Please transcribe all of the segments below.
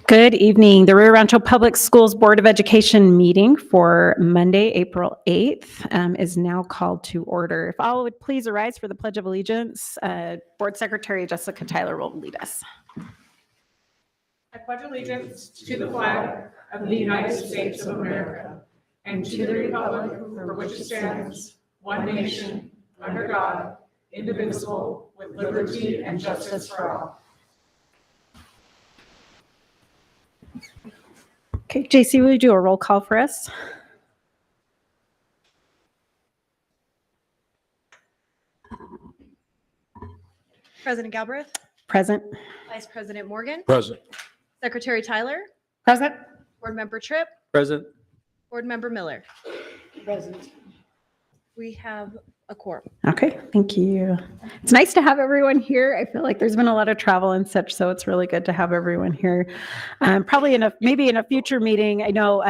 Good evening. The Rio Rancho Public Schools Board of Education meeting for Monday, April 8th is now called to order. If all would please arise for the Pledge of Allegiance, Board Secretary Jessica Tyler will lead us. I pledge allegiance to the flag of the United States of America and to the republic for which it stands, one nation, under God, indivisible, with liberty and justice for all. Okay, JC, will you do a roll call for us? President Galbraith, Present. Vice President Morgan, Present. Secretary Tyler, Present. Board Member Tripp, Present. Board Member Miller. Present. We have a quorum. Okay, thank you. It's nice to have everyone here. I feel like there's been a lot of travel and such, so it's really good to have everyone here. Probably maybe in a future meeting. I know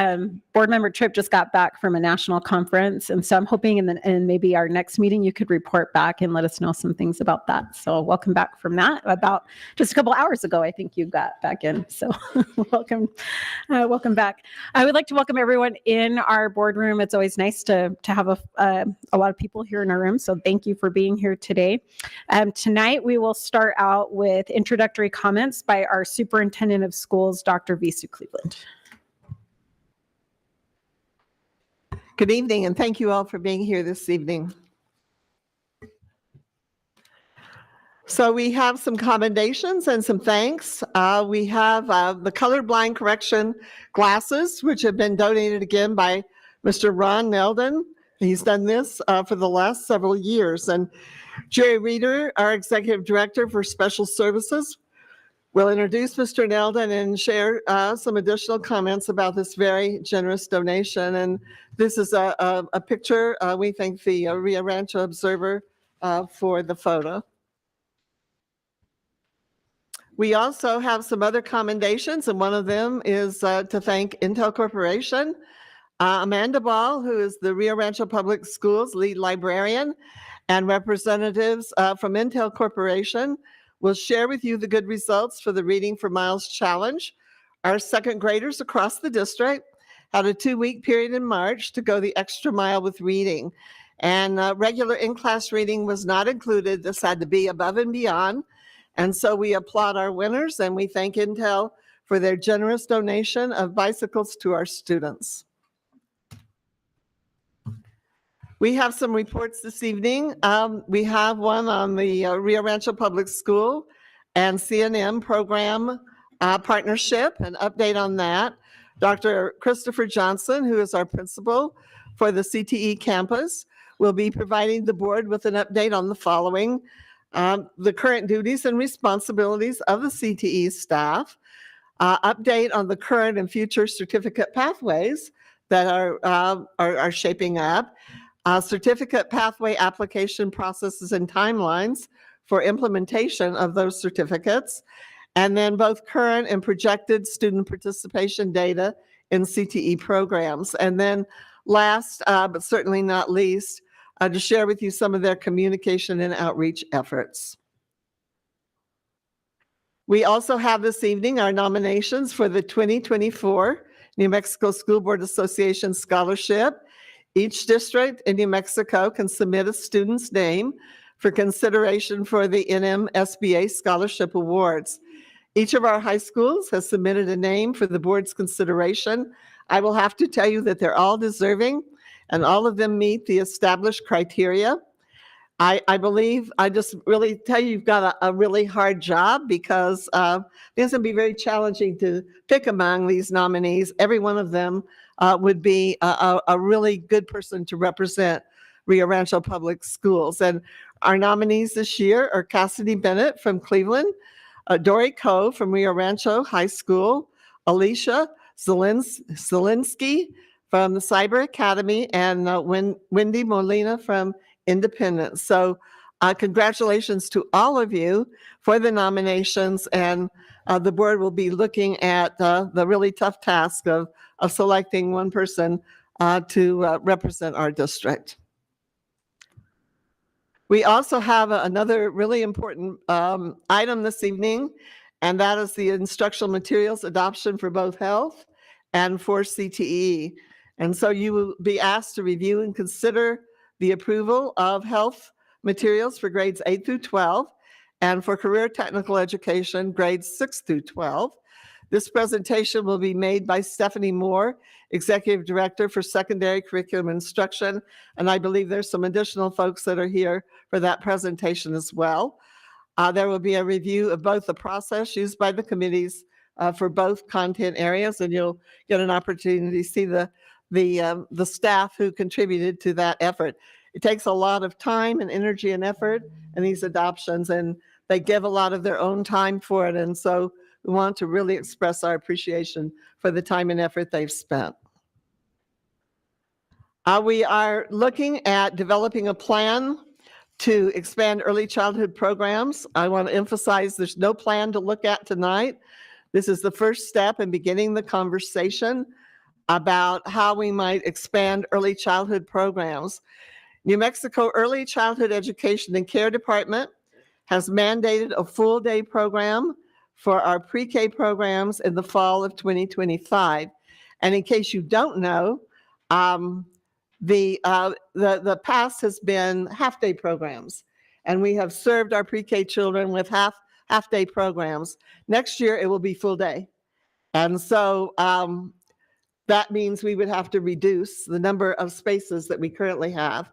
Board Member Tripp just got back from a national conference, and so I'm hoping in maybe our next meeting you could report back and let us know some things about that. So welcome back from that. About just a couple hours ago, I think you got back in. So welcome back. I would like to welcome everyone in our boardroom. It's always nice to have a lot of people here in our room, so thank you for being here today. Tonight we will start out with introductory comments by our Superintendent of Schools, Dr. Visu Cleveland. Good evening, and thank you all for being here this evening. So we have some commendations and some thanks. We have the colorblind correction glasses, which have been donated again by Mr. Ron Nelden. He's done this for the last several years. And Jerry Reeder, our Executive Director for Special Services, will introduce Mr. Nelden and share some additional comments about this very generous donation. And this is a picture. We thank the Rio Rancho Observer for the photo. We also have some other commendations, and one of them is to thank Intel Corporation. Amanda Ball, who is the Rio Rancho Public Schools lead librarian, and representatives from Intel Corporation will share with you the good results for the Reading for Miles Challenge. Our second graders across the district had a 2-week period in March to go the extra mile with reading. And regular in-class reading was not included. This had to be above and beyond. And so we applaud our winners, and we thank Intel for their generous donation of bicycles to our students. We have some reports this evening. We have one on the Rio Rancho Public School and C&M program partnership, an update on that. Dr. Christopher Johnson, who is our principal for the CTE campus, will be providing the board with an update on the following: the current duties and responsibilities of the CTE staff, update on the current and future certificate pathways that are shaping up, certificate pathway application processes and timelines for implementation of those certificates, and then both current and projected student participation data in CTE programs. And then last, but certainly not least, to share with you some of their communication and outreach efforts. We also have this evening our nominations for the 2024 New Mexico School Board Association Scholarship. Each district in New Mexico can submit a student's name for consideration for the NMSBA Scholarship Awards. Each of our high schools has submitted a name for the board's consideration. I will have to tell you that they're all deserving, and all of them meet the established criteria. I believe, I just really tell you, you've got a really hard job, because it's going to be very challenging to pick among these nominees. Every one of them would be a really good person to represent Rio Rancho Public Schools. And our nominees this year are Cassidy Bennett from Cleveland, Dory Coe from Rio Rancho High School, Alicia Zelinsky from the Cyber Academy, and Wendy Molina from Independence. So congratulations to all of you for the nominations, and the board will be looking at the really tough task of selecting one person to represent our district. We also have another really important item this evening, and that is the instructional materials adoption for both health and for CTE. And so you will be asked to review and consider the approval of health materials for grades 8 through 12 and for career technical education, grades 6 through 12. This presentation will be made by Stephanie Moore, Executive Director for Secondary Curriculum Instruction, and I believe there's some additional folks that are here for that presentation as well. There will be a review of both the process used by the committees for both content areas, and you'll get an opportunity to see the staff who contributed to that effort. It takes a lot of time and energy and effort in these adoptions, and they give a lot of their own time for it. And so we want to really express our appreciation for the time and effort they've spent. We are looking at developing a plan to expand early childhood programs. I want to emphasize there's no plan to look at tonight. This is the first step in beginning the conversation about how we might expand early childhood programs. New Mexico Early Childhood Education and Care Department has mandated a full day program for our pre-K programs in the fall of 2025. And in case you don't know, the past has been half-day programs, and we have served our pre-K children with half-day programs. Next year, it will be full day. And so that means we would have to reduce the number of spaces that we currently have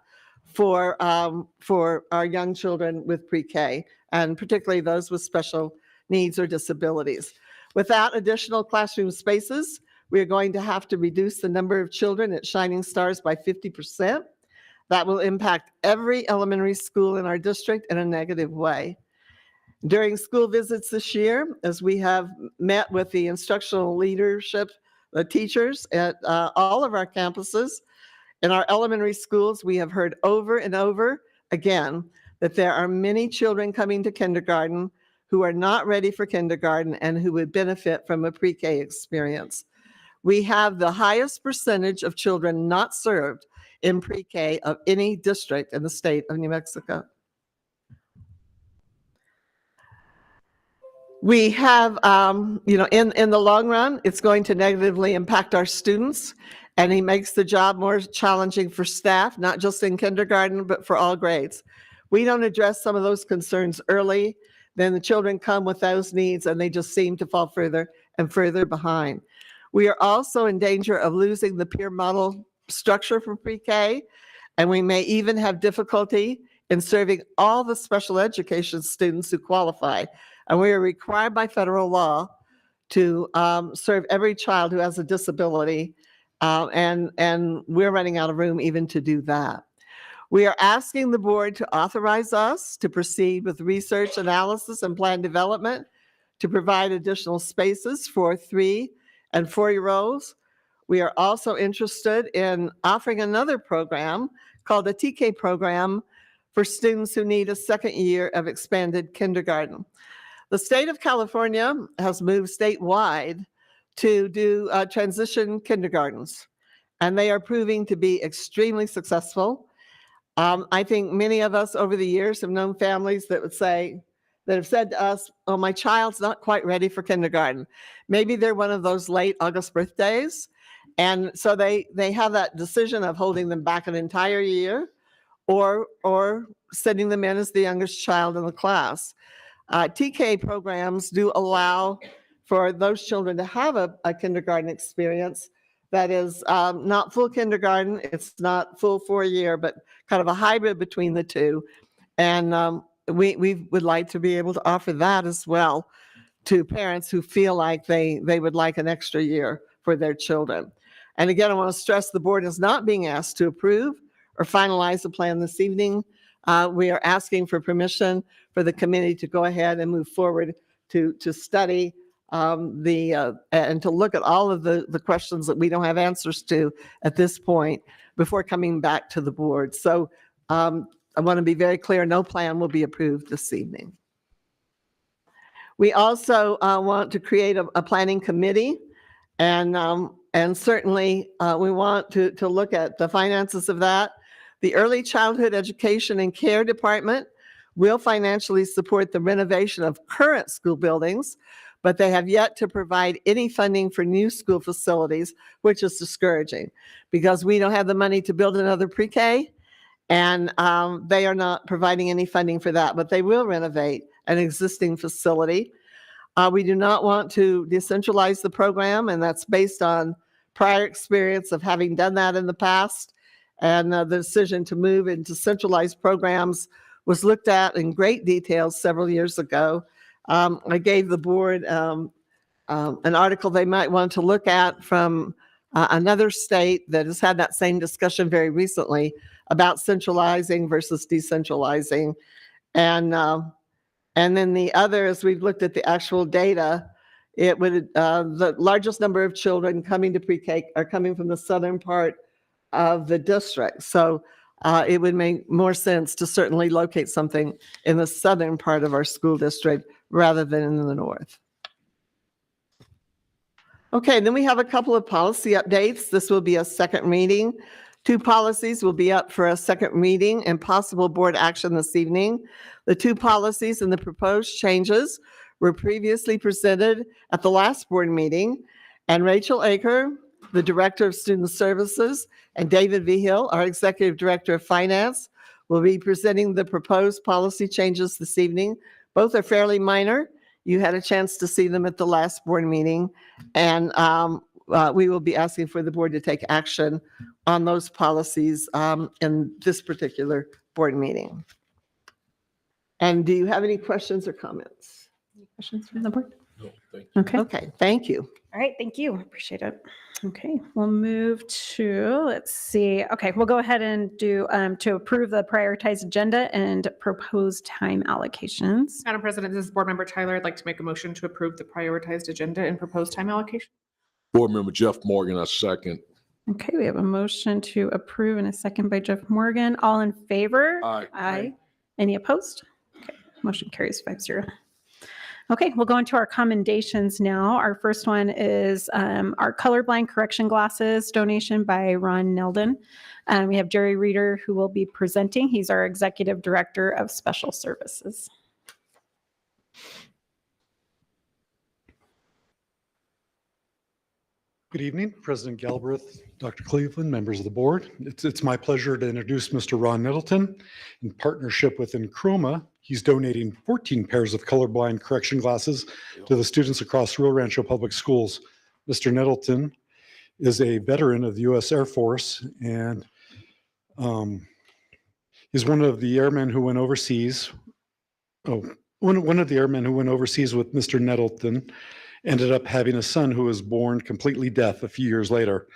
for our young children with pre-K, and particularly those with special needs or disabilities. Without additional classroom spaces, we are going to have to reduce the number of children at Shining Stars by 50%. That will impact every elementary school in our district in a negative way. During school visits this year, as we have met with the instructional leadership, the teachers at all of our campuses, in our elementary schools, we have heard over and over again that there are many children coming to kindergarten who are not ready for kindergarten and who would benefit from a pre-K experience. We have the highest percentage of children not served in pre-K of any district in the state of New Mexico. We have, in the long run, it's going to negatively impact our students, and he makes the job more challenging for staff, not just in kindergarten, but for all grades. We don't address some of those concerns early, then the children come with those needs and they just seem to fall further and further behind. We are also in danger of losing the peer model structure for pre-K, and we may even have difficulty in serving all the special education students who qualify. And we are required by federal law to serve every child who has a disability, and we're running out of room even to do that. We are asking the board to authorize us to proceed with research, analysis, and plan development to provide additional spaces for 3- and 4-year-olds. We are also interested in offering another program called the TK program for students who need a second year of expanded kindergarten. The state of California has moved statewide to do transition kindergartens, and they are proving to be extremely successful. I think many of us over the years have known families that have said to us, oh, my child's not quite ready for kindergarten. Maybe they're one of those late August birthdays. And so they have that decision of holding them back an entire year or sending them in as the youngest child in the class. TK programs do allow for those children to have a kindergarten experience that is not full kindergarten, it's not full 4-year, but kind of a hybrid between the two. And we would like to be able to offer that as well to parents who feel like they would like an extra year for their children. And again, I want to stress the board is not being asked to approve or finalize the plan this evening. We are asking for permission for the committee to go ahead and move forward to study and to look at all of the questions that we don't have answers to at this point before coming back to the board. So I want to be very clear, no plan will be approved this evening. We also want to create a planning committee, and certainly we want to look at the finances of that. The Early Childhood Education and Care Department will financially support the renovation of current school buildings, but they have yet to provide any funding for new school facilities, which is discouraging because we don't have the money to build another pre-K, and they are not providing any funding for that, but they will renovate an existing facility. We do not want to decentralize the program, and that's based on prior experience of having done that in the past. And the decision to move into centralized programs was looked at in great detail several years ago. I gave the board an article they might want to look at from another state that has had that same discussion very recently about centralizing versus decentralizing. And then the other, as we've looked at the actual data, it would the largest number of children coming to pre-K are coming from the southern part of the district. So it would make more sense to certainly locate something in the southern part of our school district rather than in the north. Okay, then we have a couple of policy updates. This will be a second reading. 2 policies will be up for a second reading and possible board action this evening. The 2 policies and the proposed changes were previously presented at the last board meeting, and Rachel Aker, the Director of Student Services, and David Vigil, our Executive Director of Finance, will be presenting the proposed policy changes this evening. Both are fairly minor. You had a chance to see them at the last board meeting, and we will be asking for the board to take action on those policies in this particular board meeting. And do you have any questions or comments? Any questions from the board? No, thank you. Okay. Okay, thank you. All right, thank you. Appreciate it. Okay, we'll move to, let's see. Okay, we'll go ahead and do to approve the prioritized agenda and proposed time allocations. Madam President, this is Board Member Tyler. I'd like to make a motion to approve the prioritized agenda and proposed time allocation. Board Member Jeff Morgan, I second. Okay, we have a motion to approve and a second by Jeff Morgan. All in favor? Aye. Aye. Any opposed? Okay, motion carries 5-0. Okay, we'll go into our commendations now. Our first one is our colorblind correction glasses donation by Ron Nelden. We have Jerry Reeder who will be presenting. He's our Executive Director of Special Services. Good evening, President Galbraith, Dr. Cleveland, members of the board. It's my pleasure to introduce Mr. Ron Nettleton. In partnership with Enchroma, he's donating 14 pairs of colorblind correction glasses to the students across Rio Rancho Public Schools. Mr. Nettleton is a veteran of the U.S. Air Force and is one of the airmen who went overseas. One of the airmen who went overseas with Mr. Nettleton ended up having a son who was born completely deaf a few years later.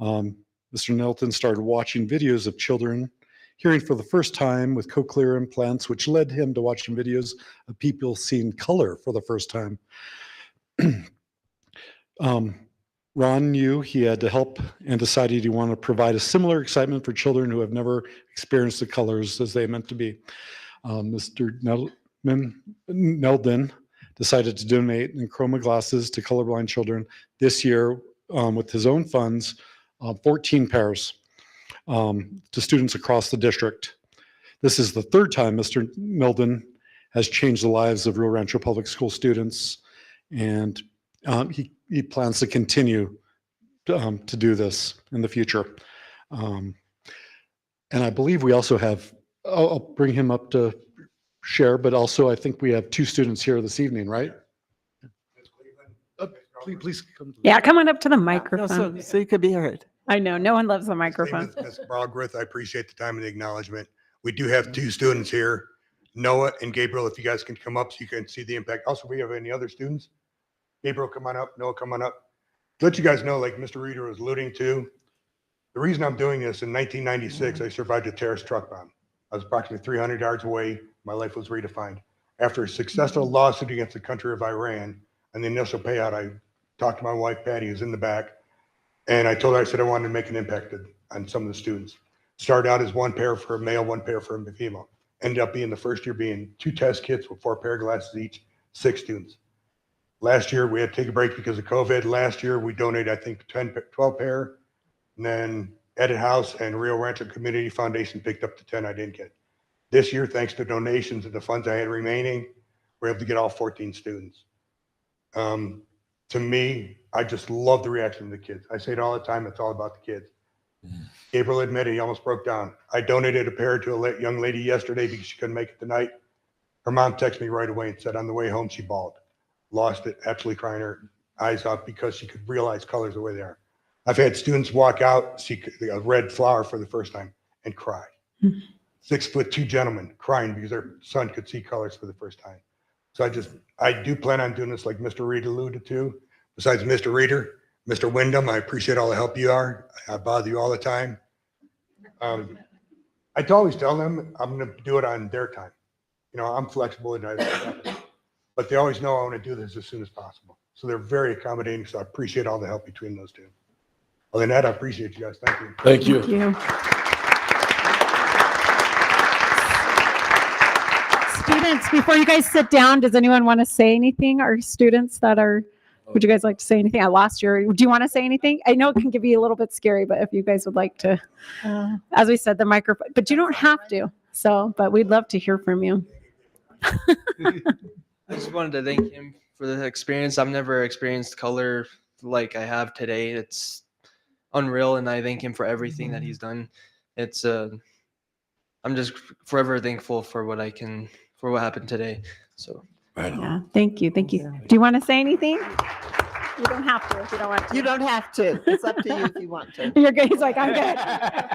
Mr. Nettleton started watching videos of children hearing for the first time with cochlear implants, which led him to watching videos of people seeing color for the first time. Ron knew he had to help and decided he wanted to provide a similar excitement for children who have never experienced the colors as they meant to be. Mr. Nelden decided to donate Enchroma glasses to colorblind children this year with his own funds, 14 pairs to students across the district. This is the third time Mr. Nelden has changed the lives of Rio Rancho Public School students, and he plans to continue to do this in the future. And I believe we also have, I'll bring him up to share, but also I think we have 2 students here this evening, right? Please come. Yeah, come on up to the No, microphone. so you could be heard. I know, no one loves the Same microphone. as Ms. Brogworth, I appreciate the time and the acknowledgement. We do have 2 students here, Noah and Gabriel, if you guys can come up so you can see the impact. Also, we have any other students? Gabriel, come on up. Noah, come on up. To let you guys know, like Mr. Reeder was alluding to, the reason I'm doing this, in 1996, I survived a terrorist truck bomb. I was approximately 300 yards away. My life was redefined. After a successful lawsuit against the country of Iran and the initial payout, I talked to my wife, Patty, who's in the back, and I told her, I said I wanted to make an impact on some of the students. Started out as 1 pair for a male, 1 pair for a female. Ended up being the first year being 2 test kits with 4 pair of glasses each, 6 students. Last year, we had to take a break because of COVID. Last year, we donated, I think, 12 pair. And then Edit House and Rio Rancho Community Foundation picked up the 10 I didn't get. This year, thanks to donations and the funds I had remaining, we're able to get all 14 students. To me, I just love the reaction of the kids. I say it all the time. It's all about the kids. Gabriel admitted he almost broke down. I donated a pair to a young lady yesterday because she couldn't make it tonight. Her mom texted me right away and said on the way home, she bawled, lost it, absolutely crying her eyes out because she could realize colors the way they are. I've had students walk out, see a red flower for the first time and cry. 6'2" gentlemen crying because their son could see colors for the first time. So I do plan on doing this like Mr. Reed alluded to. Besides Mr. Reeder, Mr. Wyndham, I appreciate all the help you are. I bother you all the time. I always tell them I'm going to do it on their time. You know, I'm flexible, but they always know I want to do this as soon as possible. So they're very accommodating. So I appreciate all the help between those two. Other than that, I appreciate you guys. Thank you. Thank you. Thank you. Students, before you guys sit down, does anyone want to say anything? Our students that are, would you guys like to say anything? I lost your, do you want to say anything? I know it can be a little bit scary, but if you guys would like to, as we said, the microphone, but you don't have to. So, but we'd love to hear from you. I just wanted to thank him for the experience. I've never experienced color like I have today. It's unreal, and I thank him for everything that he's done. It's I'm just forever thankful for what happened today. So Yeah, thank you. Thank you. Do you want to say anything? You don't have to if you don't want to. You don't have to. It's up to you if you want to. You're good. He's like, I'm good.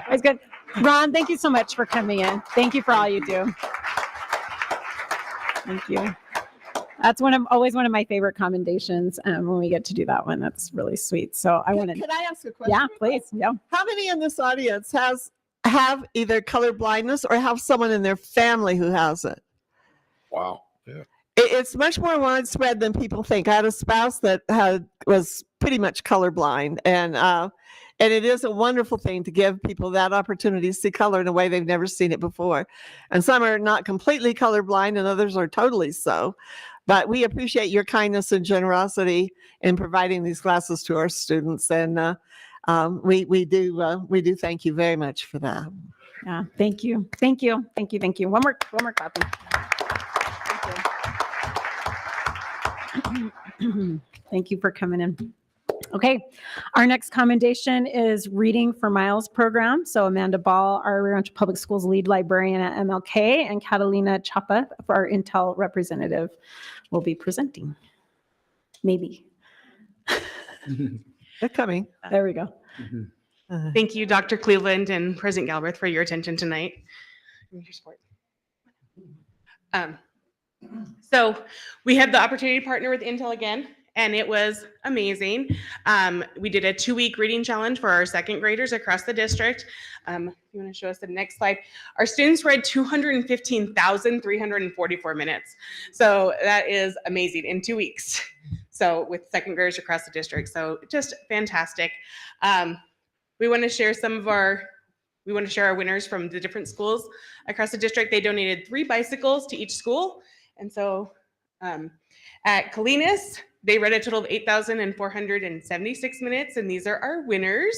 He's good. Ron, thank you so much for coming in. Thank you for all you do. Thank you. That's always one of my favorite commendations when we get to do that one. That's really sweet. So I want to, Can I ask a question? yeah, please. Yeah. How many in this audience have either color blindness or have someone in their family who has it? Wow. Yeah. It's much more widespread than people think. I had a spouse that was pretty much colorblind, and it is a wonderful thing to give people that opportunity to see color in a way they've never seen it before. And some are not completely colorblind, and others are totally so. But we appreciate your kindness and generosity in providing these classes to our students, and we do thank you very much for that. Yeah. Thank you. Thank you. Thank you. Thank you. One more clapping. Thank you for coming in. Okay, our next commendation is Reading for Miles program. So Amanda Ball, our Rancho Public Schools lead librarian at MLK, and Catalina Chapa, for our Intel representative, will be presenting. Maybe. They're coming. There we go. Thank you, Dr. Cleveland and President Galbraith, for your attention tonight. And your support. So we had the opportunity to partner with Intel again, and it was amazing. We did a 2-week reading challenge for our second graders across the district. If you want to show us the next slide. Our students read 215,344 minutes. So that is amazing in 2 weeks. So with second graders across the district. So just fantastic. We want to share our winners from the different schools across the district. They donated 3 bicycles to each school. And so at Colinas, they read a total of 8,476 minutes, and these are our winners.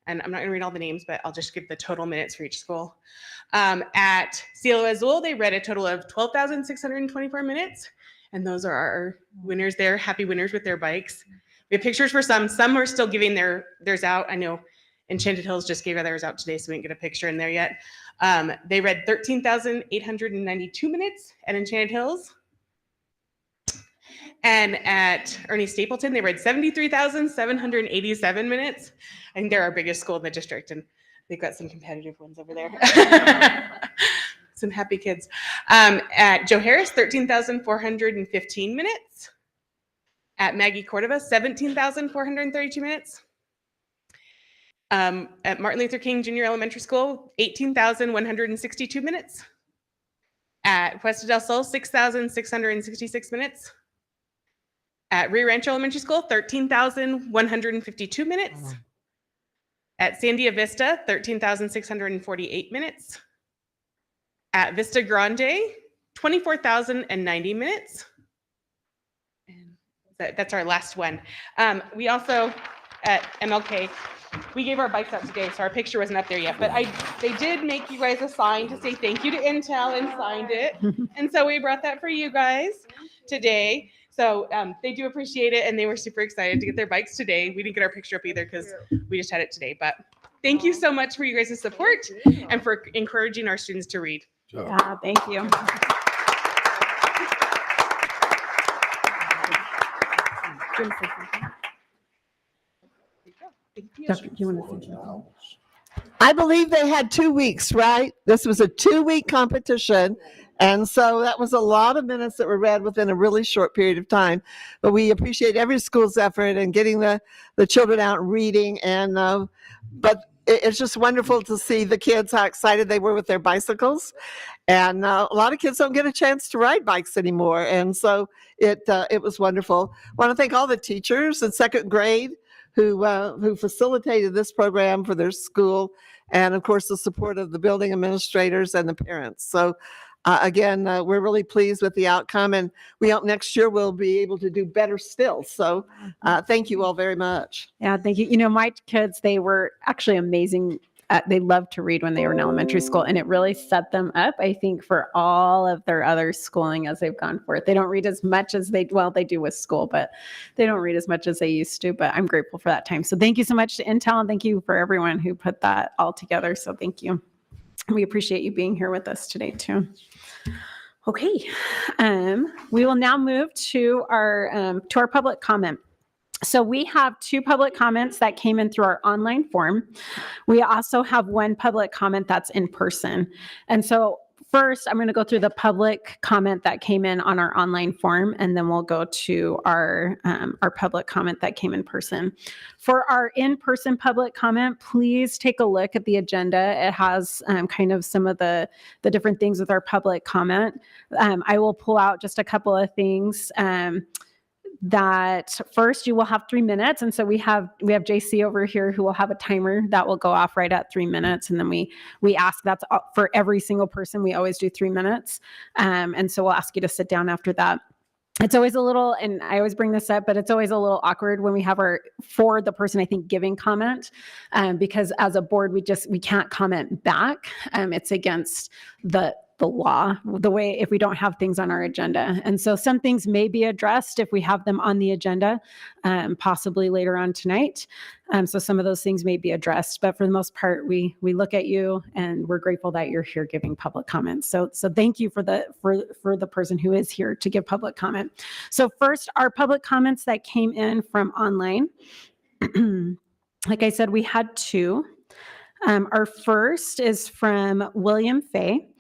And I'm not going to read all the names, but I'll just give the total minutes for each school. At Cielo Azul, they read a total of 12,624 minutes, and those are our winners there, happy winners with their bikes. We have pictures for some. Some are still giving theirs out. I know Enchanted Hills just gave theirs out today, so we didn't get a picture in there yet. They read 13,892 minutes at Enchanted Hills. And at Ernie Stapleton, they read 73,787 minutes. I think they're our biggest school in the district, and they've got some competitive ones over there. Some happy kids. At Joe Harris, 13,415 minutes. At Maggie Cordova, 17,432 minutes. At Martin Luther King Junior Elementary School, 18,162 minutes. At Puesta del Sol, 6,666 minutes. At Rio Rancho Elementary School, 13,152 minutes. At Sandia Vista, 13,648 minutes. At Vista Grande, 24,090 minutes. And that's our last one. We also at MLK. We gave our bikes out today, so our picture wasn't up there yet, but they did make you guys a sign to say thank you to Intel and signed it. And so we brought that for you guys today. So they do appreciate it, and they were super excited to get their bikes today. We didn't get our picture up either because we just had it today, but thank you so much for you guys' support and for encouraging our students to read. Yeah, thank you. Dr., you want to say something? I believe they had 2 weeks, right? This was a 2-week competition. And so that was a lot of minutes that were read within a really short period of time. But we appreciate every school's effort in getting the children out and reading. And but it's just wonderful to see the kids, how excited they were with their bicycles. And a lot of kids don't get a chance to ride bikes anymore. And so it was wonderful. I want to thank all the teachers in second grade who facilitated this program for their school, and of course the support of the building administrators and the parents. So again, we're really pleased with the outcome, and we hope next year we'll be able to do better still. So thank you all very much. Yeah, thank you. You know, my kids, they were actually amazing. They loved to read when they were in elementary school, and it really set them up, I think, for all of their other schooling as they've gone forth. They don't read as much as they do with school, but they don't read as much as they used to. But I'm grateful for that time. So thank you so much to Intel, and thank you for everyone who put that all together. So thank you. We appreciate you being here with us today too. Okay, we will now move to our public comment. So we have 2 public comments that came in through our online form. We also have 1 public comment that's in person. And so first, I'm going to go through the public comment that came in on our online form, and then we'll go to our public comment that came in person. For our in-person public comment, please take a look at the agenda. It has kind of some of the different things with our public comment. I will pull out just a couple of things. That first, you will have 3 minutes, and so we have JC over here who will have a timer that will go off right at 3 minutes, and then we ask, that's for every single person. We always do 3 minutes, and so we'll ask you to sit down after that. It's always a little, and I always bring this up, but it's always a little awkward when we have for the person, I think, giving comment, because as a board, we can't comment back. It's against the law, the way, if we don't have things on our agenda. And so some things may be addressed if we have them on the agenda, possibly later on tonight. So some of those things may be addressed, but for the most part, we look at you and we're grateful that you're here giving public comments. So thank you for the person who is here to give public comment. So first, our public comments that came in from online. Like I said, we had 2. Our first is from William Fay.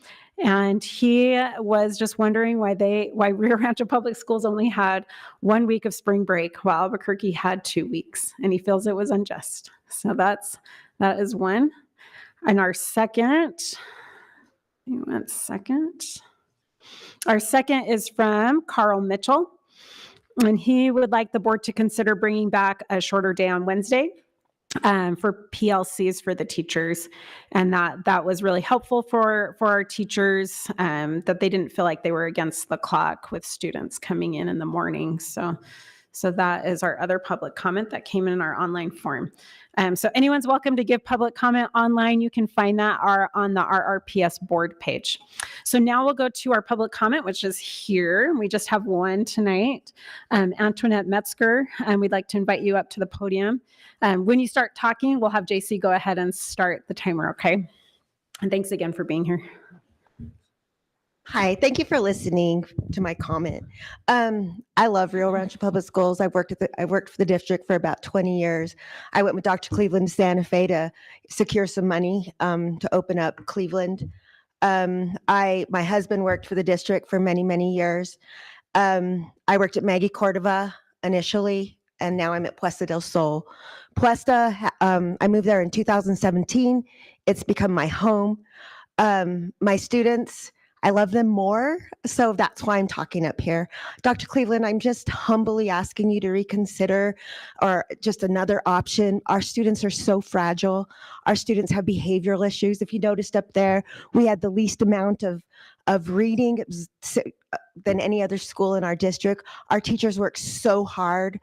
And he was just wondering why Rio Rancho Public Schools only had 1 week of spring break while Albuquerque had 2 weeks, and he feels it was unjust. So that is one. And our second is from Carl Mitchell, and he would like the board to consider bringing back a shorter day on Wednesday. For PLCs for the teachers, and that was really helpful for our teachers, that they didn't feel like they were against the clock with students coming in the morning. So that is our other public comment that came in our online form. So anyone's welcome to give public comment online. You can find that on the RRPS board page. So now we'll go to our public comment, which is here. We just have 1 tonight. Antoinette Metzger, we'd like to invite you up to the podium. When you start talking, we'll have JC go ahead and start the timer, okay? And thanks again for being here. Hi, thank you for listening to my comment. I love Rio Rancho Public Schools. I worked for the district for about 20 years. I went with Dr. Cleveland to Santa Fe to secure some money to open up Cleveland. My husband worked for the district for many, many years. I worked at Maggie Cordova initially, and now I'm at Puesta del Sol. Puesta, I moved there in 2017. It's become my home. My students, I love them more, so that's why I'm talking up here. Dr. Cleveland, I'm just humbly asking you to reconsider, or just another option. Our students are so fragile. Our students have behavioral issues. If you noticed up there, we had the least amount of of reading than any other school in our district. Our teachers work so hard.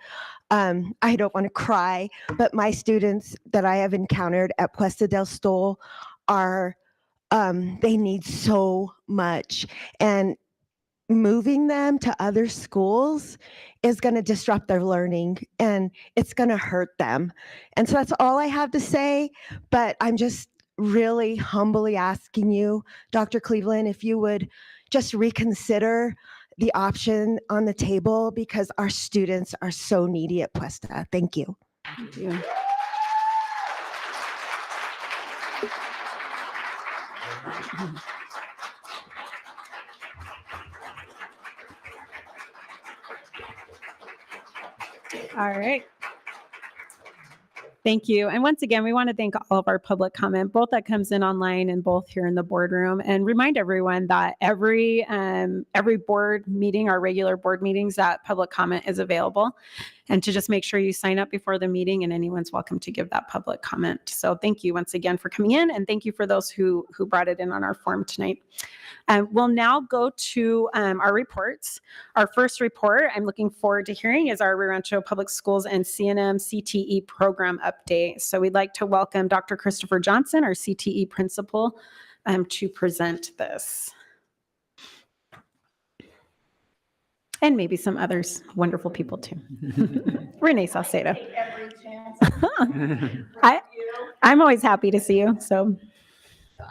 I don't want to cry, but my students that I have encountered at Puesta del Sol are, they need so much. And moving them to other schools is going to disrupt their learning and it's going to hurt them. And so that's all I have to say. But I'm just really humbly asking you, Dr. Cleveland, if you would just reconsider the option on the table because our students are so needy at Puesta. Thank you. Thank you. All right. Thank you. And once again, we want to thank all of our public comment, both that comes in online and both here in the boardroom, and remind everyone that every board meeting, our regular board meetings, that public comment is available. And to just make sure you sign up before the meeting, and anyone's welcome to give that public comment. So thank you once again for coming in, and thank you for those who brought it in on our form tonight. We'll now go to our reports. Our first report I'm looking forward to hearing is our Rio Rancho Public Schools and CNM CTE program update. So we'd like to welcome Dr. Christopher Johnson, our CTE principal, to present this. And maybe some others, wonderful people too. Renee Saucedo. I'm always happy to see you, so.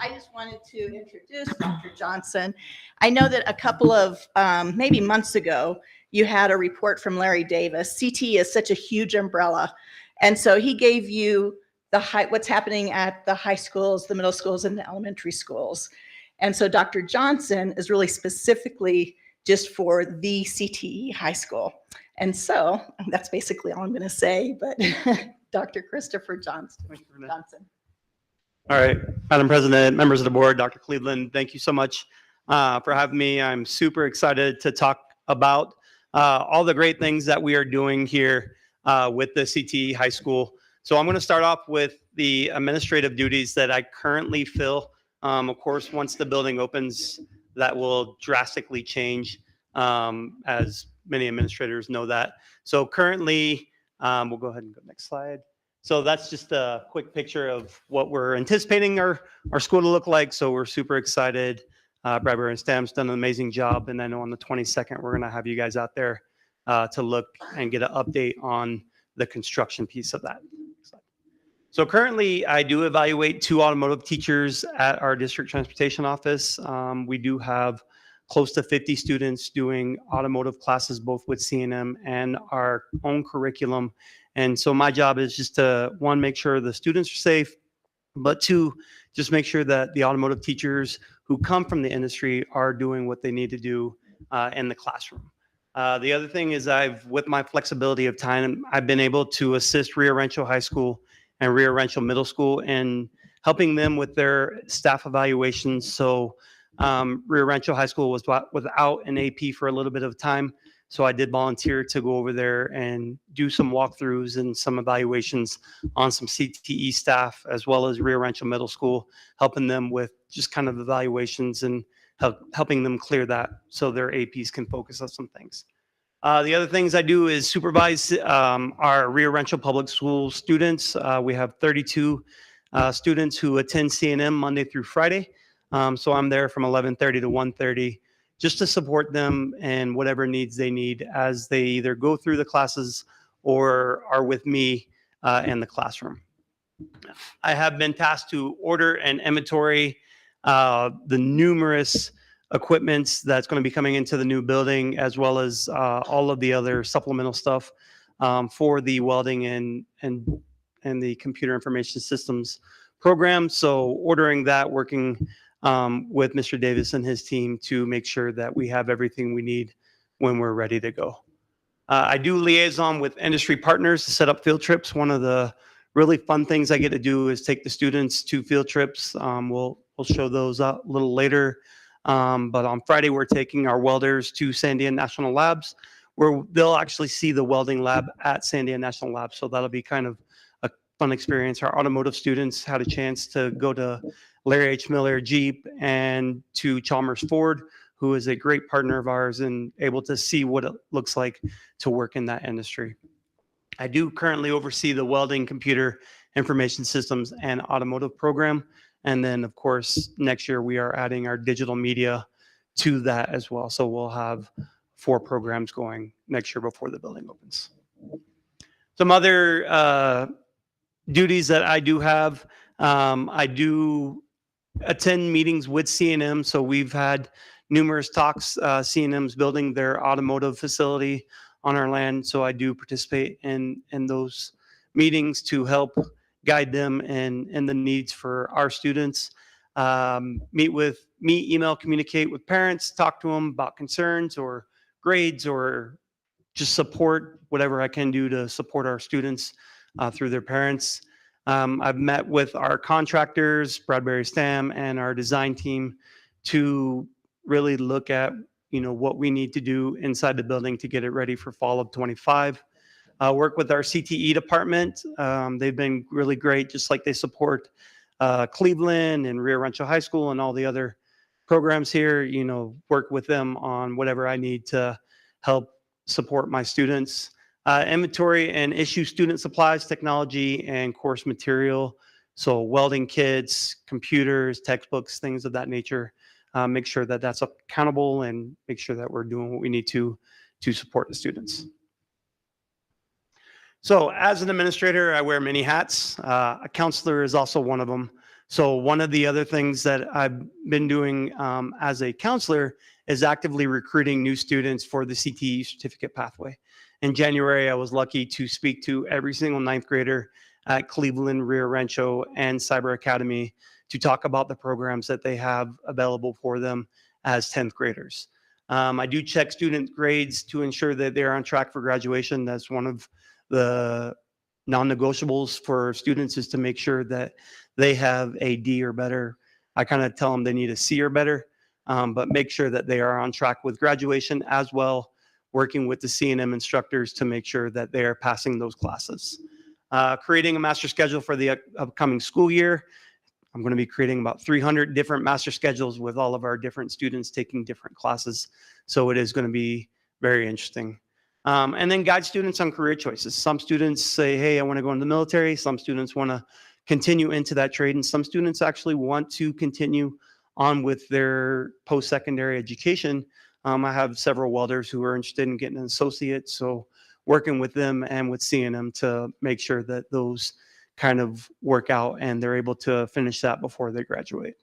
I just wanted to introduce Dr. Johnson. I know that a couple of maybe months ago, you had a report from Larry Davis. CTE is such a huge umbrella. And so he gave you what's happening at the high schools, the middle schools, and the elementary schools. And so Dr. Johnson is really specifically just for the CTE high school. And so that's basically all I'm going to say, but Dr. Christopher Johnson. All right, Madam President, members of the board, Dr. Cleveland, thank you so much for having me. I'm super excited to talk about all the great things that we are doing here with the CTE high school. So I'm going to start off with the administrative duties that I currently fill. Of course, once the building opens, that will drastically change, as many administrators know that. So currently, we'll go ahead and go next slide. So that's just a quick picture of what we're anticipating our school to look like. So we're super excited. Bradbury and Stam's done an amazing job. And I know on the 22nd, we're going to have you guys out there to look and get an update on the construction piece of that. So currently, I do evaluate 2 automotive teachers at our district transportation office. We do have close to 50 students doing automotive classes, both with CNM and our own curriculum. And so my job is just to, 1, make sure the students are safe, but 2, just make sure that the automotive teachers who come from the industry are doing what they need to do in the classroom. The other thing is with my flexibility of time, I've been able to assist Rio Rancho High School and Rio Rancho Middle School in helping them with their staff evaluations. So Rio Rancho High School was without an AP for a little bit of time. So I did volunteer to go over there and do some walkthroughs and some evaluations on some CTE staff, as well as Rio Rancho Middle School, helping them with just kind of evaluations and helping them clear that so their APs can focus on some things. The other things I do is supervise our Rio Rancho Public School students. We have 32 students who attend CNM Monday through Friday. So I'm there from 11:30 to 1:30. Just to support them and whatever needs they need as they either go through the classes or are with me in the classroom. I have been tasked to order and inventory the numerous equipments that's going to be coming into the new building, as well as all of the other supplemental stuff for the welding and the computer information systems program. So ordering that, working with Mr. Davis and his team to make sure that we have everything we need when we're ready to go. I do liaison with industry partners to set up field trips. One of the really fun things I get to do is take the students to field trips. We'll show those up a little later. But on Friday, we're taking our welders to Sandia National Labs, where they'll actually see the welding lab at Sandia National Labs. So that'll be kind of a fun experience. Our automotive students had a chance to go to Larry H. Miller Jeep, and to Chalmers Ford, who is a great partner of ours and able to see what it looks like to work in that industry. I do currently oversee the welding, computer information systems, and automotive program. And then, of course, next year we are adding our digital media to that as well. So we'll have 4 programs going next year before the building opens. Some other duties that I do have, I do attend meetings with C&M. So we've had numerous talks. C&M's building their automotive facility on our land. So I do participate in those meetings to help guide them in the needs for our students. Meet, email, communicate with parents, talk to them about concerns or grades or just support whatever I can do to support our students through their parents. I've met with our contractors, Bradbury Stam, and our design team to really look at, what we need to do inside the building to get it ready for fall of 25. Work with our CTE department. They've been really great, just like they support Cleveland and Rio Rancho High School and all the other programs here. Work with them on whatever I need to help support my students. Inventory and issue student supplies, technology, and course material. So welding kits, computers, textbooks, things of that nature. Make sure that that's accountable and make sure that we're doing what we need to support the students. So as an administrator, I wear many hats. A counselor is also one of them. So one of the other things that I've been doing as a counselor is actively recruiting new students for the CTE certificate pathway. In January, I was lucky to speak to every single 9th grader at Cleveland, Rio Rancho, and Cyber Academy to talk about the programs that they have available for them as 10th graders. I do check student grades to ensure that they're on track for graduation. That's one of the non-negotiables for students, is to make sure that they have a D or better. I kind of tell them they need a C or better, but make sure that they are on track with graduation, as well working with the C&M instructors to make sure that they are passing those classes. Creating a master schedule for the upcoming school year. I'm going to be creating about 300 different master schedules with all of our different students taking different classes. So it is going to be very interesting. And then guide students on career choices. Some students say, hey, I want to go into the military. Some students want to continue into that trade. And some students actually want to continue on with their post-secondary education. I have several welders who are interested in getting an associate. So working with them and with C&M to make sure that those kind of work out and they're able to finish that before they graduate.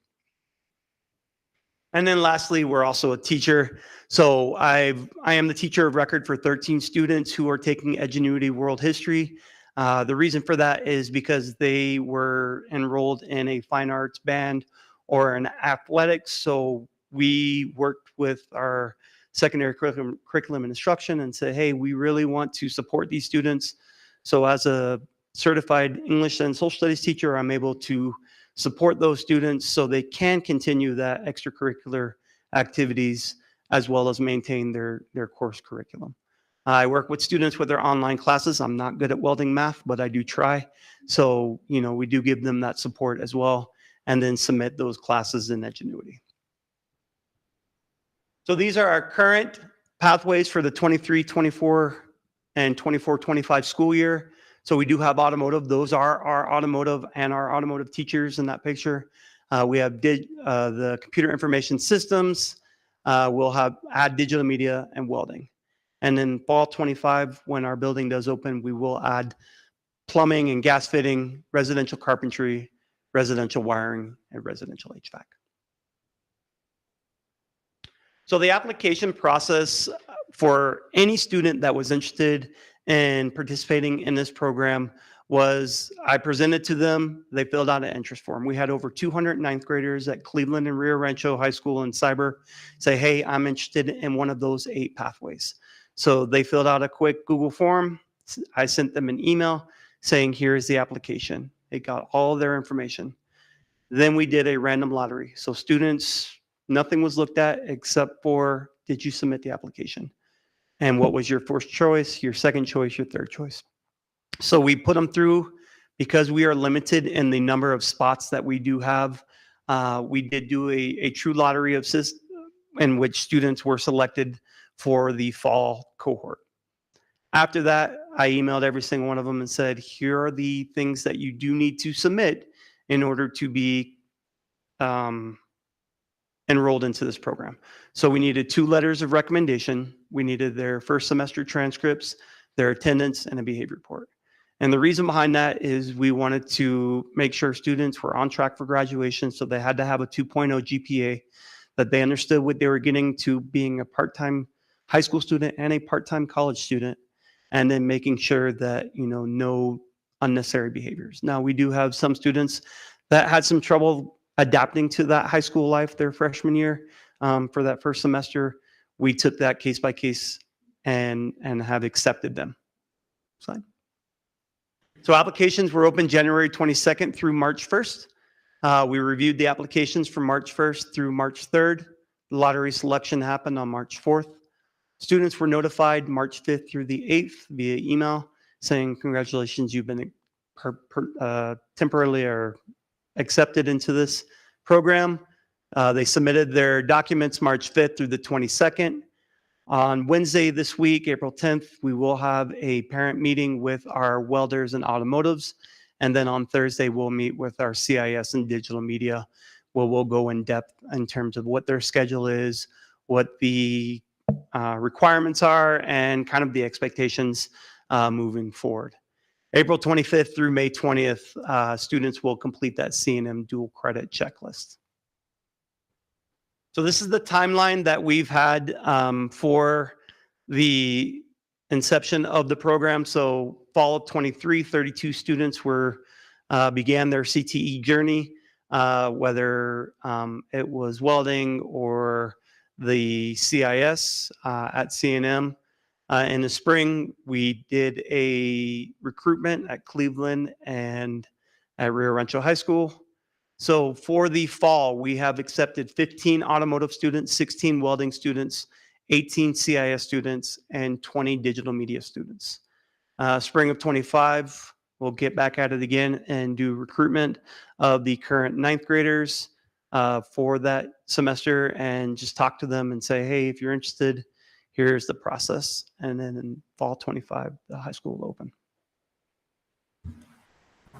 And then lastly, we're also a teacher. So I am the teacher of record for 13 students who are taking Edgenuity World History. The reason for that is because they were enrolled in a fine arts band or an athletics. So we worked with our secondary curriculum and instruction and said, hey, we really want to support these students. So as a certified English and social studies teacher, I'm able to support those students so they can continue that extracurricular activities as well as maintain their course curriculum. I work with students with their online classes. I'm not good at welding math, but I do try. So, we do give them that support as well, and then submit those classes in Edgenuity. So these are our current pathways for the 23-24 and 24-25 school year. So we do have automotive. Those are our automotive and our automotive teachers in that picture. We have the computer information systems. We'll add digital media and welding. And then fall 25, when our building does open, we will add plumbing and gas fitting, residential carpentry, residential wiring, and residential HVAC. So the application process for any student that was interested in participating in this program was, I presented to them, they filled out an interest form. We had over 200 ninth graders at Cleveland and Rio Rancho High School and Cyber say, hey, I'm interested in one of those 8 pathways. So they filled out a quick Google form. I sent them an email saying, here's the application. They got all their information. Then we did a random lottery. So students, nothing was looked at except for, did you submit the application? And what was your first choice, your second choice, your third choice? So we put them through, because we are limited in the number of spots that we do have we did do a true lottery of in which students were selected for the fall cohort. After that, I emailed every single one of them and said, here are the things that you do need to submit in order to be enrolled into this program. So we needed 2 letters of recommendation. We needed their first semester transcripts, their attendance, and a behavior report. And the reason behind that is we wanted to make sure students were on track for graduation, so they had to have a 2.0 GPA, that they understood what they were getting to being a part-time high school student and a part-time college student, and then making sure that, no unnecessary behaviors. Now, we do have some students that had some trouble adapting to that high school life their freshman year. For that first semester, we took that case by case and have accepted them. Slide. So applications were open January 22nd through March 1st. We reviewed the applications from March 1st through March 3rd. The lottery selection happened on March 4th. Students were notified March 5th through the 8th via email saying, congratulations, you've been temporarily or accepted into this program. They submitted their documents March 5th through the 22nd. On Wednesday this week, April 10th, we will have a parent meeting with our welders and automotives. And then on Thursday, we'll meet with our CIS and digital media, where we'll go in depth in terms of what their schedule is, what the requirements are, and kind of the expectations moving forward. April 25th through May 20th, students will complete that C&M dual credit checklist. So this is the timeline that we've had for the inception of the program. So fall of 23, 32 students began their CTE journey, whether it was welding or the CIS at C&M. In the spring, we did a recruitment at Cleveland and at Rio Rancho High School. So for the fall, we have accepted 15 automotive students, 16 welding students, 18 CIS students, and 20 digital media students. Spring of 25, we'll get back at it again and do recruitment of the current 9th graders for that semester, and just talk to them and say, hey, if you're interested, here's the process. And then in fall 25, the high school will open.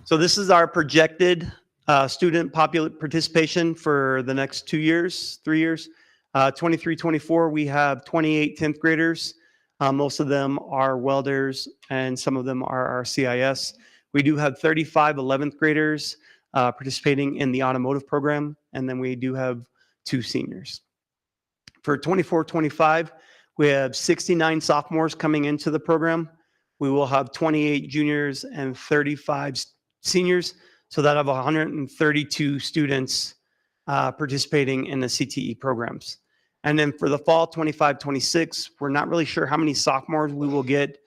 So this is our projected student participation for the next 2 years, 3 years. 23, 24, we have 28 10th graders. Most of them are welders, and some of them are our CIS. We do have 35 11th graders participating in the automotive program, and then we do have 2 seniors. For 24, 25, we have 69 sophomores coming into the program. We will have 28 juniors and 35 seniors. So that of 132 students participating in the CTE programs. And then for the fall 25, 26, we're not really sure how many sophomores we will get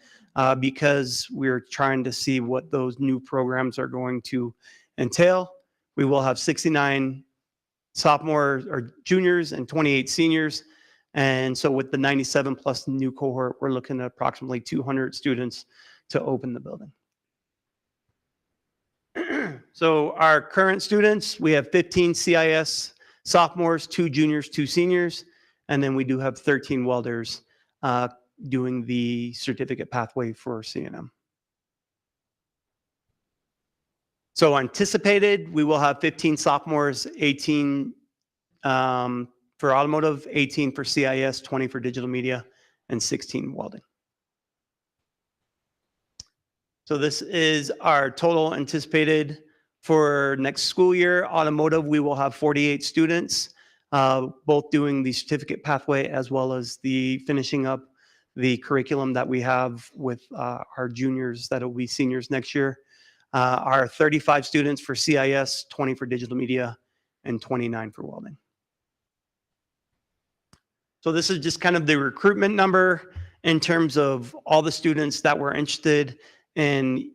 because we're trying to see what those new programs are going to entail. We will have 69 sophomores or juniors and 28 seniors. And so with the 97 plus new cohort, we're looking at approximately 200 students to open the building. So our current students, we have 15 CIS sophomores, 2 juniors, 2 seniors, and then we do have 13 welders doing the certificate pathway for C&M. So anticipated, we will have 15 sophomores, 18 for automotive, 18 for CIS, 20 for digital media, and 16 welding. So this is our total anticipated for next school year. Automotive, we will have 48 students, both doing the certificate pathway as well as the finishing up the curriculum that we have with our juniors that will be seniors next year. Our 35 students for CIS, 20 for digital media, and 29 for welding. So this is just kind of the recruitment number in terms of all the students that were interested in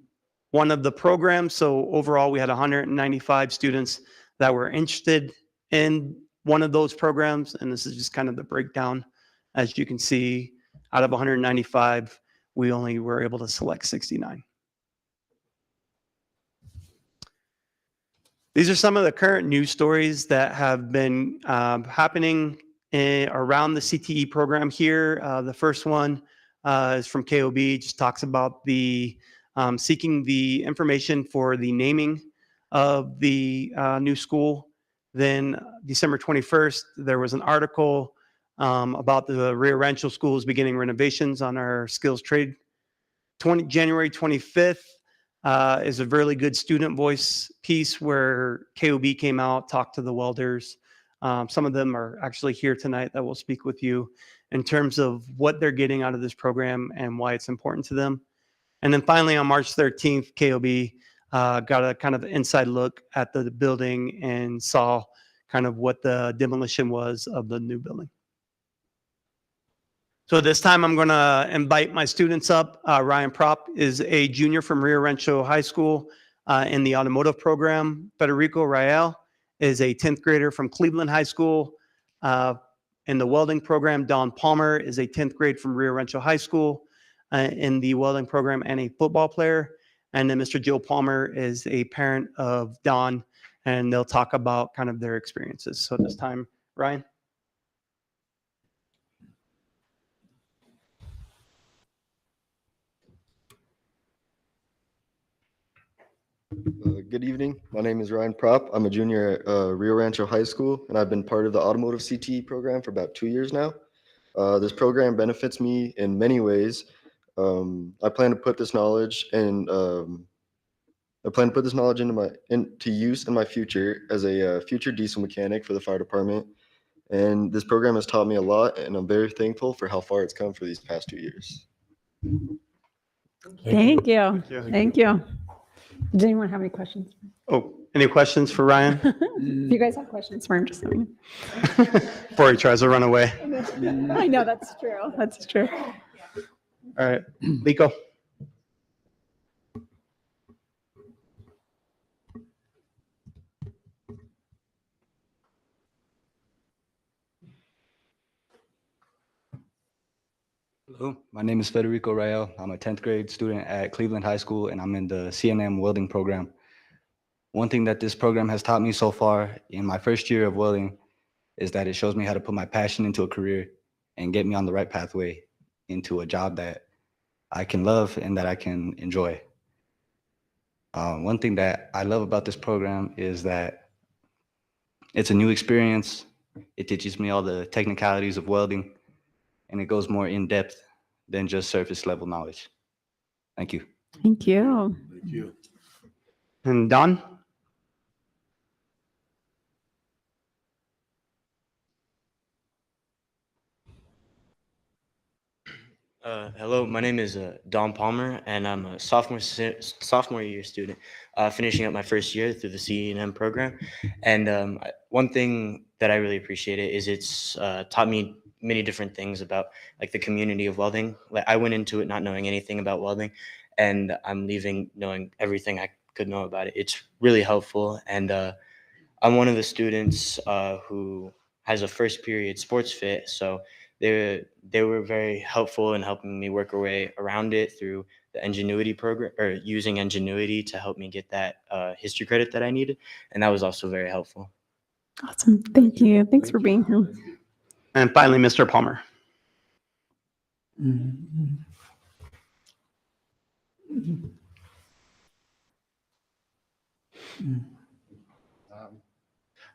one of the programs. So overall, we had 195 students that were interested in one of those programs. And this is just kind of the breakdown. As you can see, out of 195, we only were able to select 69. These are some of the current news stories that have been happening around the CTE program here. The first one is from KOB, just talks about the seeking the information for the naming of the new school. Then December 21st, there was an article about the Rio Rancho schools beginning renovations on our skills trade. January 25th is a really good student voice piece where KOB came out, talked to the welders. Some of them are actually here tonight that will speak with you in terms of what they're getting out of this program and why it's important to them. And then finally, on March 13th, KOB got a kind of inside look at the building and saw kind of what the demolition was of the new building. So this time I'm going to invite my students up. Ryan Prop is a junior from Rio Rancho High School in the automotive program. Federico Rael is a 10th grader from Cleveland High School in the welding program. Don Palmer is a 10th grade from Rio Rancho High School in the welding program and a football player. And then Mr. Joe Palmer is a parent of Don, and they'll talk about kind of their experiences. So this time, Ryan. Good evening. My name is Ryan Prop. I'm a junior at Rio Rancho High School, and I've been part of the automotive CTE program for about 2 years now. This program benefits me in many ways. I plan to put this knowledge into use in my future as a future diesel mechanic for the fire department. And this program has taught me a lot, and I'm very thankful for how far it's come for these past 2 years. Thank you. Thank you. Thank you. Does anyone have any questions? Oh, any questions for Ryan If you guys have questions for him, just let me before he tries to run away? know. I know that's true. That's true. All right, Lico. Hello, my name is Federico Rael. I'm a 10th grade student at Cleveland High School, and I'm in the CNM welding program. One thing that this program has taught me so far in my first year of welding is that it shows me how to put my passion into a career and get me on the right pathway into a job that I can love and that I can enjoy. One thing that I love about this program is that it's a new experience. It teaches me all the technicalities of welding, and it goes more in depth than just surface level knowledge. Thank you. Thank you. Thank you. And Don? Hello, my name is Don Palmer, and I'm a sophomore year student, finishing up my first year through the CNM program. And one thing that I really appreciate it is it's taught me many different things about like the community of welding. Like I went into it not knowing anything about welding, and I'm leaving knowing everything I could know about it. It's really helpful, and I'm one of the students who has a first period sports fit, so they were very helpful in helping me work our way around it through the Ingenuity program, or using Ingenuity to help me get that history credit that I needed, and that was also very helpful. Awesome. Thank you. Thanks for being here. And finally, Mr. Palmer.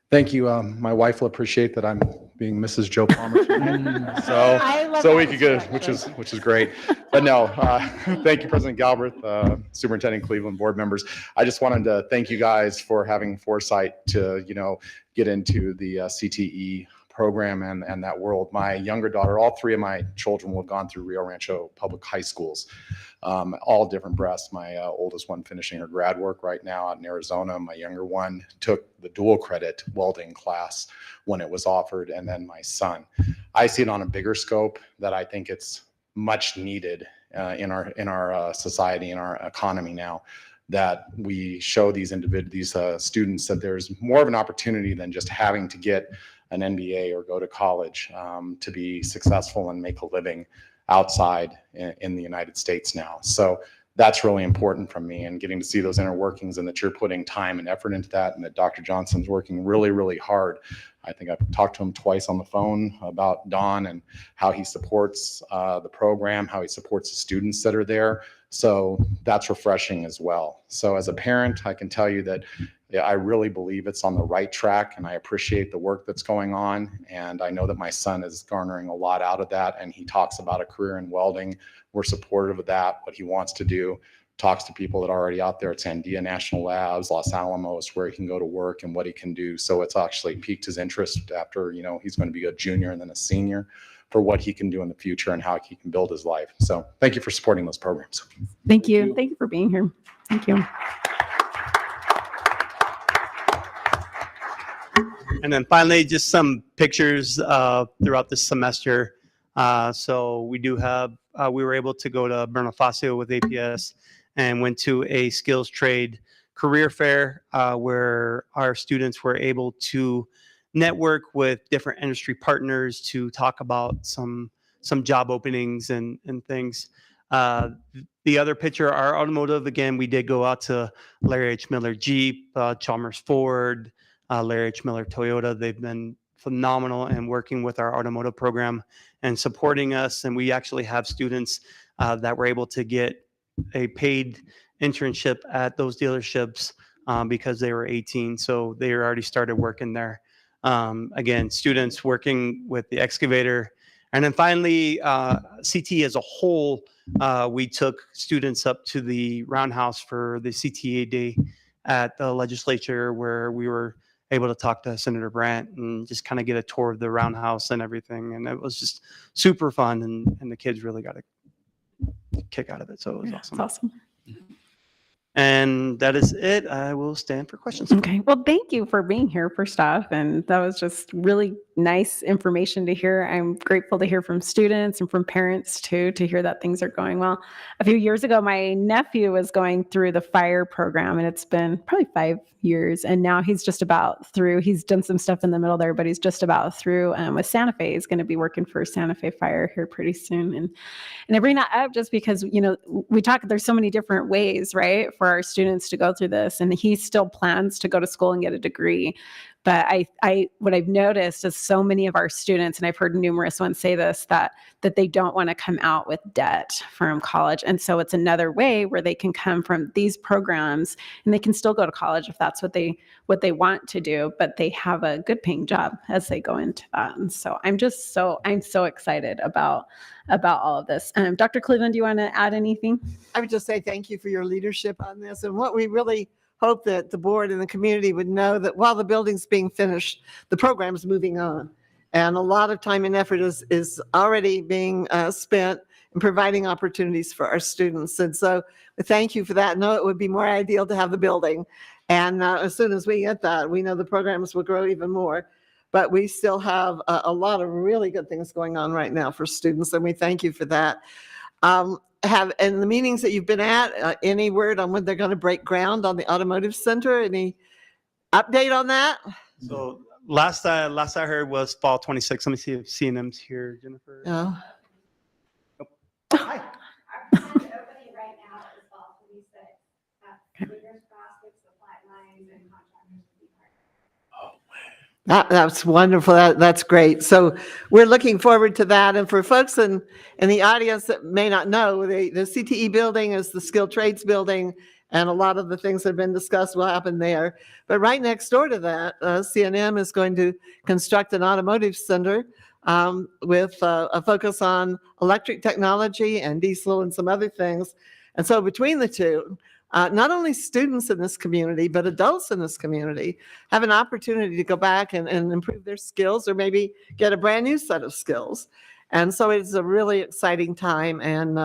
Thank you. My wife will appreciate that I'm being Mrs. Joe Palmer tonight. So we could get, which is great. But no, thank you, President Galbraith, Superintendent Cleveland, board members. I just wanted to thank you guys for having foresight to, get into the CTE program and that world. My younger daughter, all three of my children will have gone through Rio Rancho public high schools, all different breasts. My oldest one finishing her grad work right now out in Arizona. My younger one took the dual credit welding class when it was offered. And then my son, I see it on a bigger scope that I think it's much needed in our society, in our economy now, that we show these students that there's more of an opportunity than just having to get an MBA or go to college to be successful and make a living outside in the United States now. So that's really important from me, and getting to see those inner workings, and that you're putting time and effort into that, and that Dr. Johnson's working really, really hard. I think I've talked to him twice on the phone about Don and how he supports the program, how he supports the students that are there. So that's refreshing as well. So as a parent, I can tell you that I really believe it's on the right track, and I appreciate the work that's going on. And I know that my son is garnering a lot out of that, and he talks about a career in welding. We're supportive of that, what he wants to do. Talks to people that are already out there at Sandia National Labs, Los Alamos, where he can go to work and what he can do. So it's actually piqued his interest after, he's going to be a junior and then a senior, for what he can do in the future and how he can build his life. So thank you for supporting those programs. Thank you. Thank you for being here. Thank you. And then finally, just some pictures throughout this semester. So we do have, we were able to go to Bonifacio with APS and went to a skills trade career fair where our students were able to network with different industry partners to talk about some job openings and things. The other picture, our automotive, again, we did go out to Larry H. Miller Jeep, Chalmers Ford, Larry H. Miller Toyota. They've been phenomenal in working with our automotive program and supporting us. And we actually have students that were able to get a paid internship at those dealerships because they were 18. So they already started working there. Again, students working with the excavator. And then finally, CT as a whole, we took students up to the Roundhouse for the CTA Day at the legislature, where we were able to talk to Senator Brandt and just kind of get a tour of the Roundhouse and everything. And it was just super fun, and the kids really got a kick out of it. So it was awesome. It's awesome. And that is it. I will stand for questions. Okay. Well, thank you for being here, first off. And that was just really nice information to hear. I'm grateful to hear from students and from parents too, to hear that things are going well. A few years ago, my nephew was going through the fire program, and it's been probably 5 years. And now he's just about through. He's done some stuff in the middle there, but he's just about through with Santa Fe. He's going to be working for Santa Fe Fire here pretty soon. And I bring that up just because, we talk, there's so many different ways, right, for our students to go through this. And he still plans to go to school and get a degree. But what I've noticed is so many of our students, and I've heard numerous ones say this, that they don't want to come out with debt from college. And so it's another way where they can come from these programs and they can still go to college if that's what they want to do, but they have a good paying job as they go into that. And so I'm so excited about all of this. Dr. Cleveland, do you want to add anything? I would just say thank you for your leadership on this. And what we really hope that the board and the community would know, that while the building's being finished, the program's moving on. And a lot of time and effort is already being spent in providing opportunities for our students. And so thank you for that. No, it would be more ideal to have the building. And as soon as we get that, we know the programs will grow even more. But we still have a lot of really good things going on right now for students, and we thank you for that. In the meetings that you've been at, any word on when they're going to break ground on the automotive center? Any update on that? So last I heard was fall 26. Let me see if C&M's here, Jennifer. No. Nope. Hi. That's wonderful. That's great. So we're looking forward to that. And for folks in the audience that may not know, the CTE building is the skilled trades building, and a lot of the things that have been discussed will happen there. But right next door to that, C&M is going to construct an automotive center with a focus on electric technology and diesel and some other things. And so between the two, not only students in this community, but adults in this community have an opportunity to go back and improve their skills, or maybe get a brand new set of skills. And so it's a really exciting time, and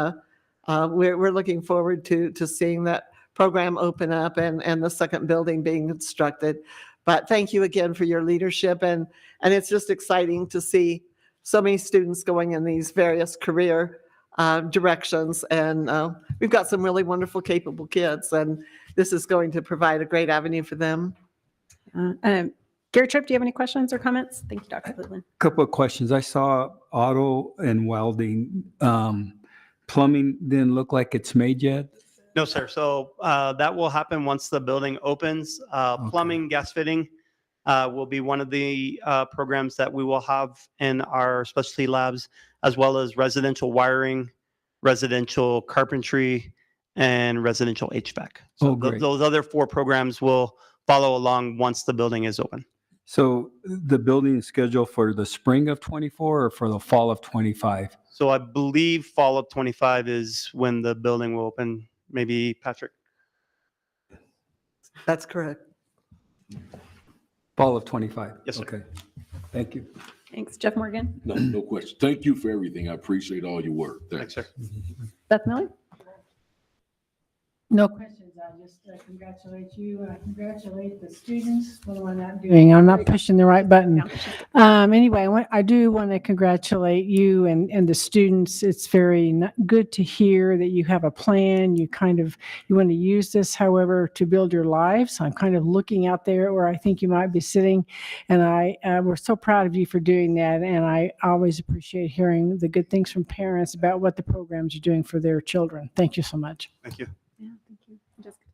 we're looking forward to seeing that program open up and the second building being constructed. But thank you again for your leadership, and it's just exciting to see so many students going in these various career directions, and we've got some really wonderful, capable kids, and this is going to provide a great avenue for them. Gary Tripp, do you have any questions or comments? Thank you, Dr. Cleveland. Couple of questions. I saw auto and welding. Plumbing didn't look like it's made yet. No, sir. So that will happen once the building opens. Plumbing, gas fitting will be one of the programs that we will have in our specialty labs, as well as residential wiring, residential carpentry, and residential HVAC. So Oh, great. those other 4 programs will follow along once the building is open. So the building is scheduled for the spring of 24 or for the fall of 25? So I believe fall of 25 is when the building will open. Maybe Patrick? That's correct. Fall of 25? Yes, sir. Okay. Thank you. Thanks. Jeff Morgan. No question. Thank you for everything. I appreciate all your work. Thanks, sir. Beth Miller. No questions. I'll just congratulate you. Congratulate the students. What am I not doing? I'm not pushing the right button. Anyway, I do want to congratulate you and the students. It's very good to hear that you have a plan. You want to use this, however, to build your lives. I'm kind of looking out there where I think you might be sitting, and we're so proud of you for doing that. And I always appreciate hearing the good things from parents about what the programs you're doing for their children. Thank you so much. Thank you. Yeah, thank you. Jessica.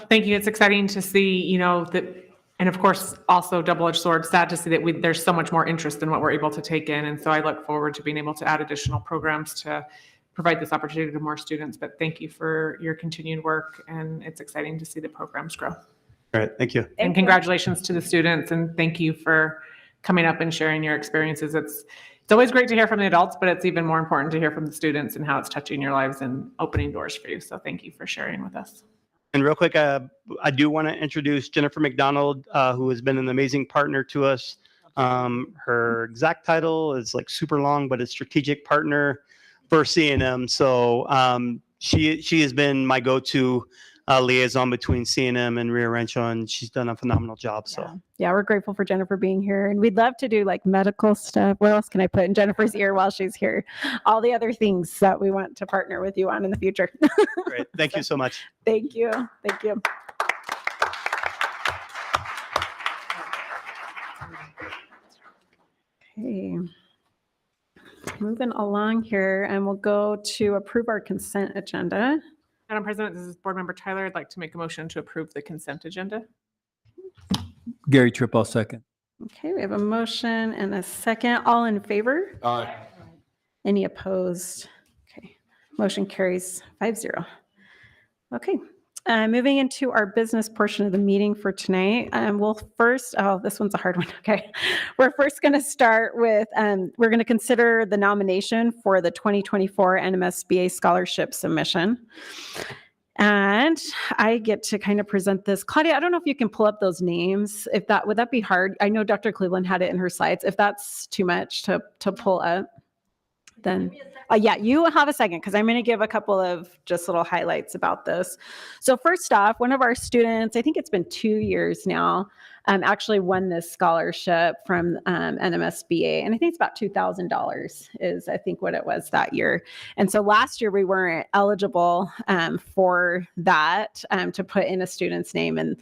Thank you. It's exciting to see, that, and of course, also double-edged sword, sad to see that there's so much more interest in what we're able to take in. And so I look forward to being able to add additional programs to provide this opportunity to more students. But thank you for your continued work, and it's exciting to see the programs grow. All right. Thank you. And congratulations to the students, and thank you for coming up and sharing your experiences. It's always great to hear from the adults, but it's even more important to hear from the students and how it's touching your lives and opening doors for you. So thank you for sharing with us. And real quick, I do want to introduce Jennifer McDonald, who has been an amazing partner to us. Her exact title is like super long, but it's strategic partner for C&M. So she has been my go-to liaison between C&M and Rio Rancho, and she's done a phenomenal job. So Yeah, we're grateful for Jennifer being here, and we'd love to do like medical stuff. What else can I put in Jennifer's ear while she's here? All the other things that we want to partner with you on in the future. great. Thank you so much. Thank you. Thank you. Okay. Moving along here, and we'll go to approve our consent agenda. Madam President, this is Board Member Tyler. I'd like to make a motion to approve the consent agenda. Gary Tripp, I'll second. Okay, we have a motion and a second. All in favor? Aye. Any opposed? Okay, motion carries 5-0. Okay, moving into our business portion of the meeting for tonight. We'll first, this one's a hard one. Okay, we're first going to start with, we're going to consider the nomination for the 2024 NMSBA scholarship submission. And I get to kind of present this. Claudia, I don't know if you can pull up those names. Would that be hard? I know Dr. Cleveland had it in her slides. If that's too much to pull up, then yeah, you have a second, because I'm going to give a couple of just little highlights about this. So first off, one of our students, I think it's been 2 years now, actually won this scholarship from NMSBA, and I think it's about $2,000 is I think what it was that year. And so last year we weren't eligible for that to put in a student's name, and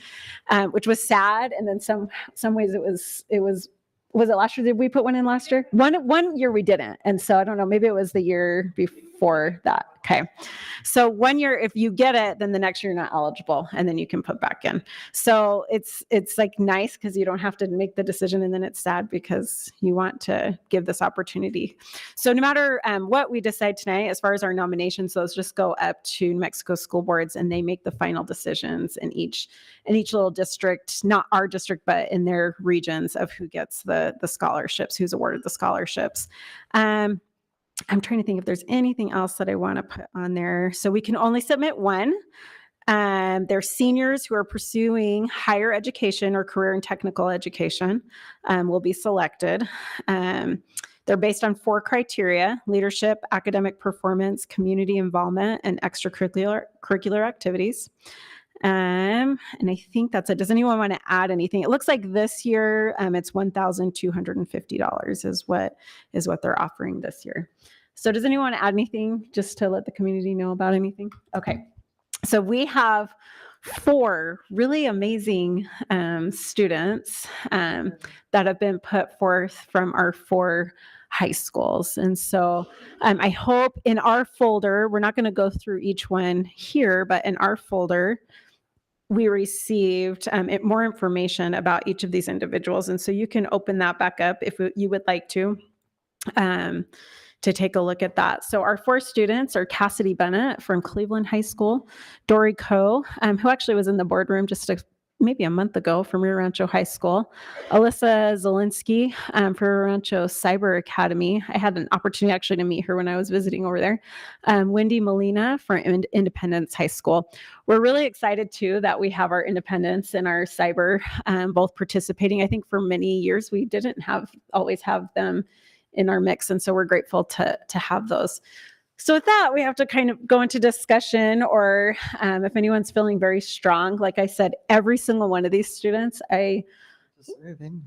which was sad. And then some ways it was it last year? Did we put one in last year? One year we didn't. And so I don't know, maybe it was the year before that. Okay. So 1 year, if you get it, then the next year you're not eligible, and then you can put back in. So it's like nice because you don't have to make the decision, and then it's sad because you want to give this opportunity. So no matter what we decide tonight, as far as our nominations, those just go up to New Mexico school boards, and they make the final decisions in each little district, not our district, but in their regions, of who gets the scholarships, who's awarded the scholarships. I'm trying to think if there's anything else that I want to put on there. So we can only submit one. They're seniors who are pursuing higher education or career and technical education will be selected. They're based on 4 criteria: leadership, academic performance, community involvement, and extracurricular activities. And I think that's it. Does anyone want to add anything? It looks like this year it's $1,250 is what they're offering this year. So does anyone want to add anything just to let the community know about anything? Okay. So we have 4 really amazing students that have been put forth from our 4 high schools. And so I hope in our folder, we're not going to go through each one here, but in our folder, we received more information about each of these individuals. And so you can open that back up if you would like to take a look at that. So our 4 students are Cassidy Bennett from Cleveland High School, Dory Coe, who actually was in the boardroom just maybe a month ago from Rio Rancho High School, Alyssa Zielinski for Rio Rancho Cyber Academy. I had an opportunity actually to meet her when I was visiting over there. Wendy Molina from Independence High School. We're really excited too that we have our Independence and our Cyber both participating. I think for many years we didn't always have them in our mix, and so we're grateful to have those. So with that, we have to kind of go into discussion, or if anyone's feeling very strong, like I said, every single one of these students,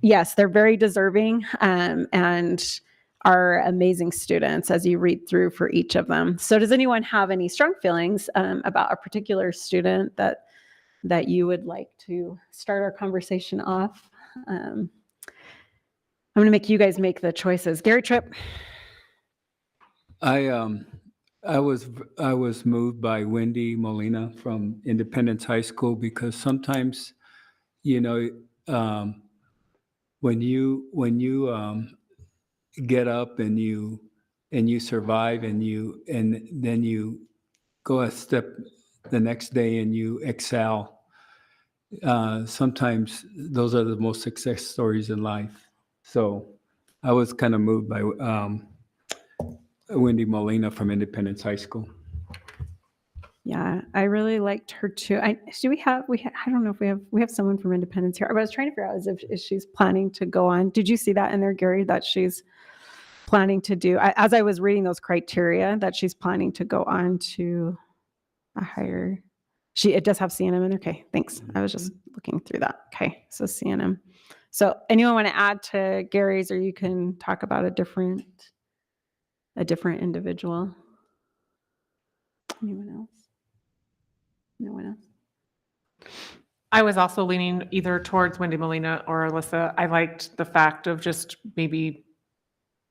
yes, they're very deserving and are amazing students as you read through for each of them. So does anyone have any strong feelings about a particular student that you would like to start our conversation off? I'm going to make you guys make the choices. Gary Tripp. I was moved by Wendy Molina from Independence High School because sometimes, when you get up and you survive and then you go a step the next day and you excel. Sometimes those are the most success stories in life. So I was kind of moved by Wendy Molina from Independence High School. Yeah, I really liked her too. I don't know if we have someone from Independence here, but I was trying to figure out if she's planning to go on. Did you see that in there, Gary, that she's planning to do, as I was reading those criteria, that she's planning to go on to a higher, it does have CNM in there. Okay, thanks. I was just looking through that. Okay, so CNM. So anyone want to add to Gary's, or you can talk about a different individual? Anyone else? No one else? I was also leaning either towards Wendy Molina or Alyssa. I liked the fact of just maybe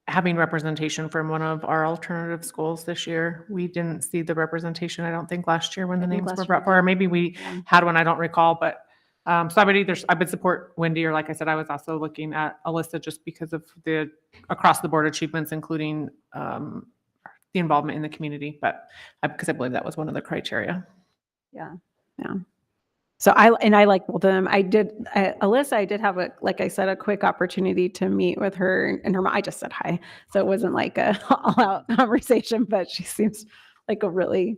having representation from one of our alternative schools this year. We didn't see the representation, I don't think, last year when the names were brought forward. Maybe we had one, I don't recall, but so I would support Wendy, or like I said, I was also looking at Alyssa just because of the across the board achievements, including the involvement in the community, but because I believe that was one of the criteria. Yeah. So I like both of them. Alyssa, I did have like I said, a quick opportunity to meet with her and her mom. I just said hi. So it wasn't like a all out conversation, but she seems like a really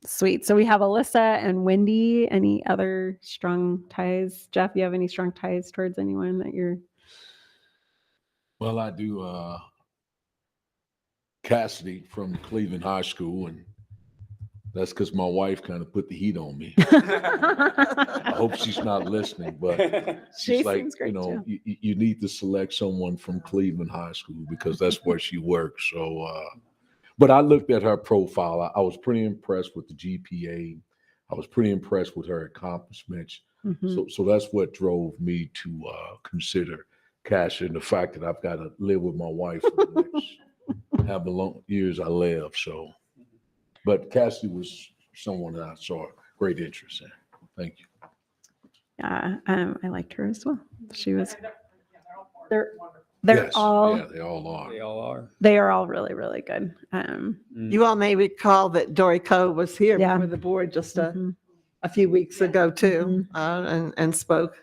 sweet. So we have Alyssa and Wendy. Any other strong ties? Jeff, you have any strong ties towards anyone that you're? Well, I do. Cassidy from Cleveland High School, and that's because my wife kind of put the heat on me. I hope she's not listening, but she's like, you need to select someone from Cleveland High School because that's where she works. So, but I looked at her profile. I was pretty impressed with the GPA. I was pretty impressed with her accomplishments. Mm-hmm. So that's what drove me to consider Cassidy, and the fact that I've got to live with my wife for the next however long years I live. So. But Cassidy was someone that I saw great interest in. Thank you. Yeah, I liked her as well. She was. They're Yes, all. Yeah, they all are. They all are. They are all really, really good. You all may recall that Dory Coe was here Yeah. before the board just a few weeks ago too, and spoke.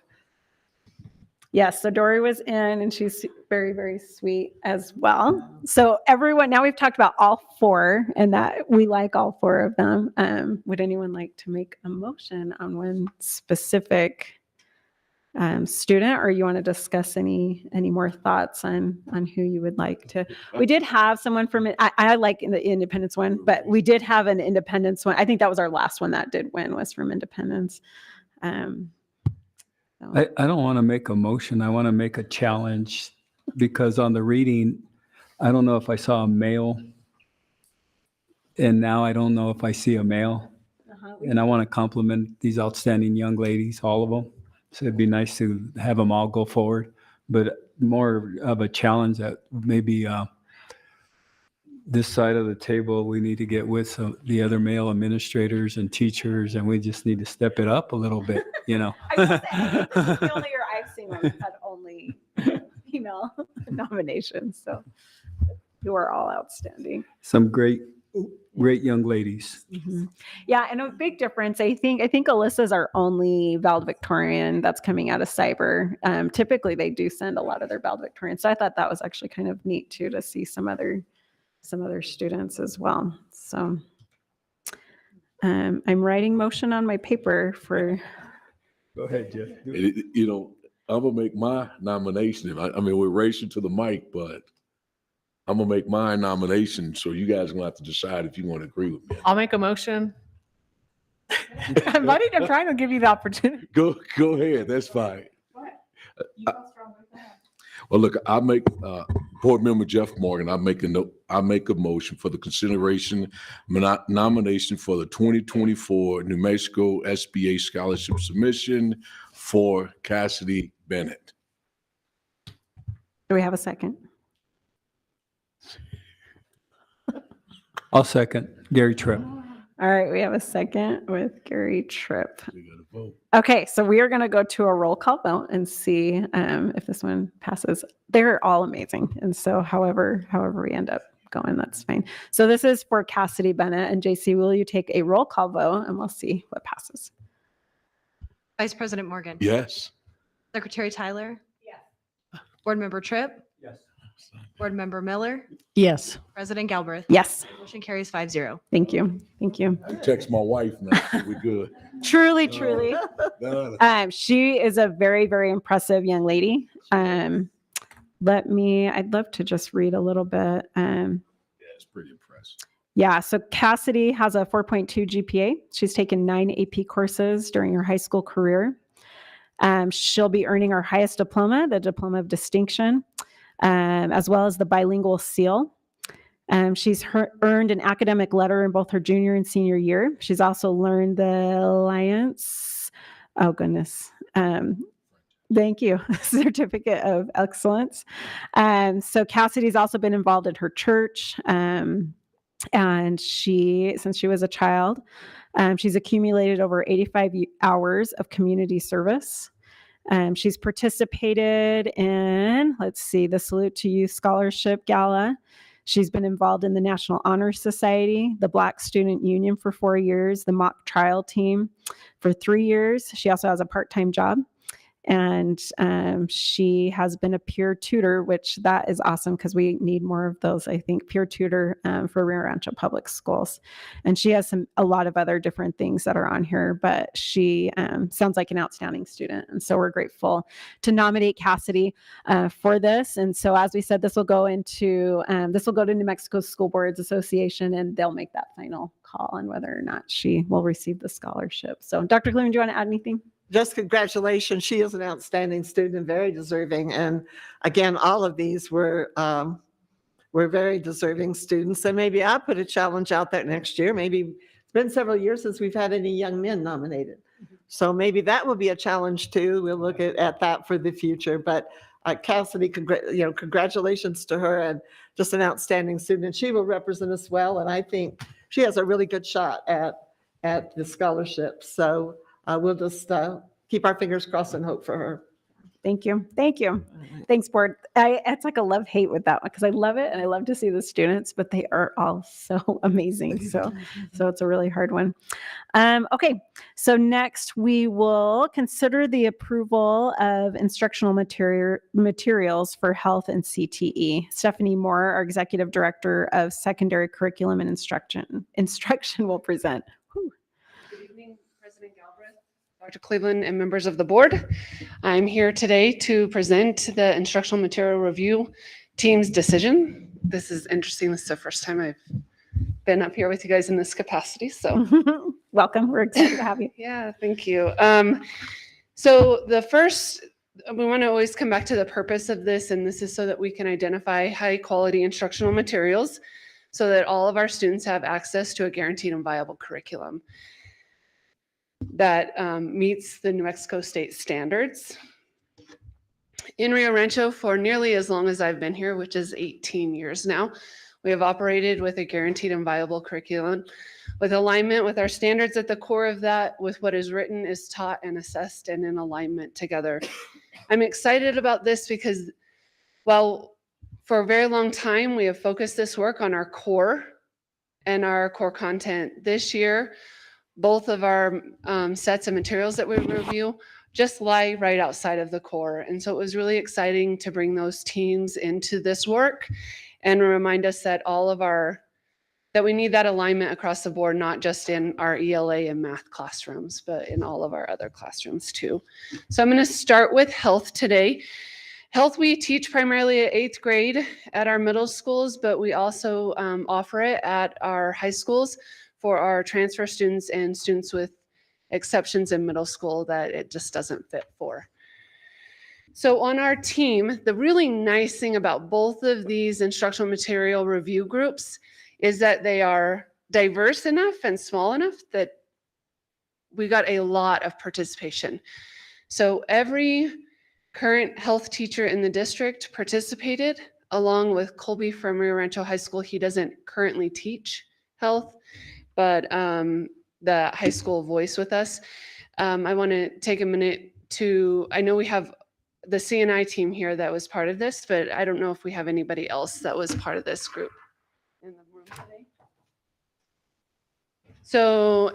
Yes, so Dory was in, and she's very, very sweet as well. So everyone, now we've talked about all 4, and that we like all 4 of them. Would anyone like to make a motion on one specific student, or you want to discuss any more thoughts on who you would like to? We did have someone from I like the Independence one, but we did have an Independence one. I think that was our last one that did win, was from Independence. I don't want to make a motion. I want to make a challenge, because on the reading, I don't know if I saw a male, and now I don't know if I see a male. And I want to compliment these outstanding young ladies, all of them. So it'd be nice to have them all go forward. but more of a challenge that maybe this side of the table, we need to get with the other male administrators and teachers, and we just need to step it up a little bit, you know. I will say, this is the only year I've seen where we've had only female nominations, so you are all outstanding. Some great young ladies. Mhm. Yeah, and a big difference. I think Alyssa's our only valedictorian that's coming out of cyber. Typically, they do send a lot of their valedictorians, so I thought that was actually kind of neat too to see some other students as well. So I'm writing motion on my paper for. Go ahead, Jeff. You know, I'm gonna make my nomination. I mean, we're racing to the mic, but I'm gonna make my nomination. So you guys are gonna have to decide if you want to agree with me. I'll make a motion. I'm trying to give you the opportunity. Go ahead. That's fine. Well, look, I make Board Member Jeff Morgan. I make a motion for the consideration nomination for the 2024 New Mexico SBA scholarship submission for Cassidy Bennett. Do we have a second? I'll second Gary Tripp. All right, we have a second with Gary Tripp. We got to vote. Okay, so we are going to go to a roll call vote and see if this one passes. They're all amazing, and so however we end up going, that's fine. So this is for Cassidy Bennett, and JC, will you take a roll call vote, and we'll see what passes. Vice President Morgan. Yes. Secretary Tyler. Yes. Board Member Tripp. Yes. Board Member Miller. Yes. President Galbraith. Yes. Motion carries 5-0. Thank you. Thank you. I text my wife now. So we're good. Truly. No. She is a very, very impressive young lady. I'd love to just read a little bit. Yeah, it's pretty impressive. Yeah, so Cassidy has a 4.2 GPA. She's taken 9 AP courses during her high school career. She'll be earning her highest diploma, the Diploma of Distinction, as well as the Bilingual Seal. She's earned an academic letter in both her junior and senior year. She's also learned the Alliance, oh goodness, thank you, Certificate of Excellence. So Cassidy's also been involved in her church, and since she was a child, she's accumulated over 85 hours of community service. She's participated in, the Salute to Youth Scholarship Gala. She's been involved in the National Honor Society, the Black Student Union for 4 years, the mock trial team for 3 years. She also has a part-time job. And she has been a peer tutor, which that is awesome because we need more of those, I think, peer tutor for Rio Rancho Public Schools. And she has a lot of other different things that are on here, but she sounds like an outstanding student. And so we're grateful to nominate Cassidy for this. And so as we said, this will go to New Mexico School Boards Association, and they'll make that final call on whether or not she will receive the scholarship. So Dr. Cleveland, do you want to add anything? Just congratulations. She is an outstanding student and very deserving. And again, all of these were very deserving students. And maybe I'll put a challenge out there next year. Maybe it's been several years since we've had any young men nominated. So maybe that will be a challenge too. We'll look at that for the future. But Cassidy, congratulations to her, and just an outstanding student. She will represent us well. And I think she has a really good shot at the scholarship. So we'll just keep our fingers crossed and hope for her. Thank you. Thanks, board. It's like a love-hate with that one because I love it and I love to see the students, but they are all so amazing. So it's a really hard one. Okay, so next we will consider the approval of instructional materials for health and CTE. Stephanie Moore, our Executive Director of Secondary Curriculum and Instruction will present. Good evening, President Galbraith, Dr. Cleveland, and members of the board. I'm here today to present the Instructional Material Review Team's decision. This is interesting. This is the first time I've been up here with you guys in this capacity. So welcome. We're excited to have you. Yeah, thank you. So we want to always come back to the purpose of this, and this is so that we can identify high quality instructional materials so that all of our students have access to a guaranteed and viable curriculum that meets the New Mexico state standards. In Rio Rancho for nearly as long as I've been here, which is 18 years now. We have operated with a guaranteed and viable curriculum with alignment with our standards at the core of that, with what is written is taught and assessed and in alignment together. I'm excited about this because while for a very long time we have focused this work on our core and our core content, this year both of our sets of materials that we review just lie right outside of the core. And so it was really exciting to bring those teams into this work and remind us that that we need that alignment across the board, not just in our ELA and math classrooms, but in all of our other classrooms too. So I'm going to start with health today. Health we teach primarily at 8th grade at our middle schools, but we also offer it at our high schools for our transfer students and students with exceptions in middle school that it just doesn't fit for. So on our team, the really nice thing about both of these instructional material review groups is that they are diverse enough and small enough that we got a lot of participation. So every current health teacher in the district participated, along with Colby from Rio Rancho High School. He doesn't currently teach health, but the high school voice with us. I want to take a minute I know we have the CNI team here that was part of this, but I don't know if we have anybody else that was part of this group in the room today. So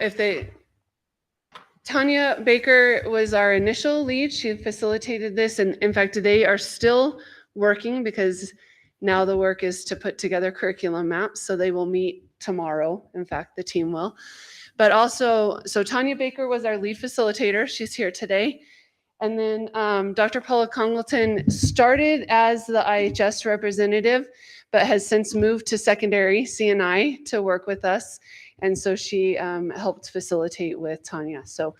Tanya Baker was our initial lead. She facilitated this, and in fact, they are still working because now the work is to put together curriculum maps. So they will meet tomorrow. In fact, the team will. But also, so Tanya Baker was our lead facilitator. She's here today. And then Dr. Paula Congleton started as the IHS representative, but has since moved to secondary CNI to work with us. And so she helped facilitate with Tanya. So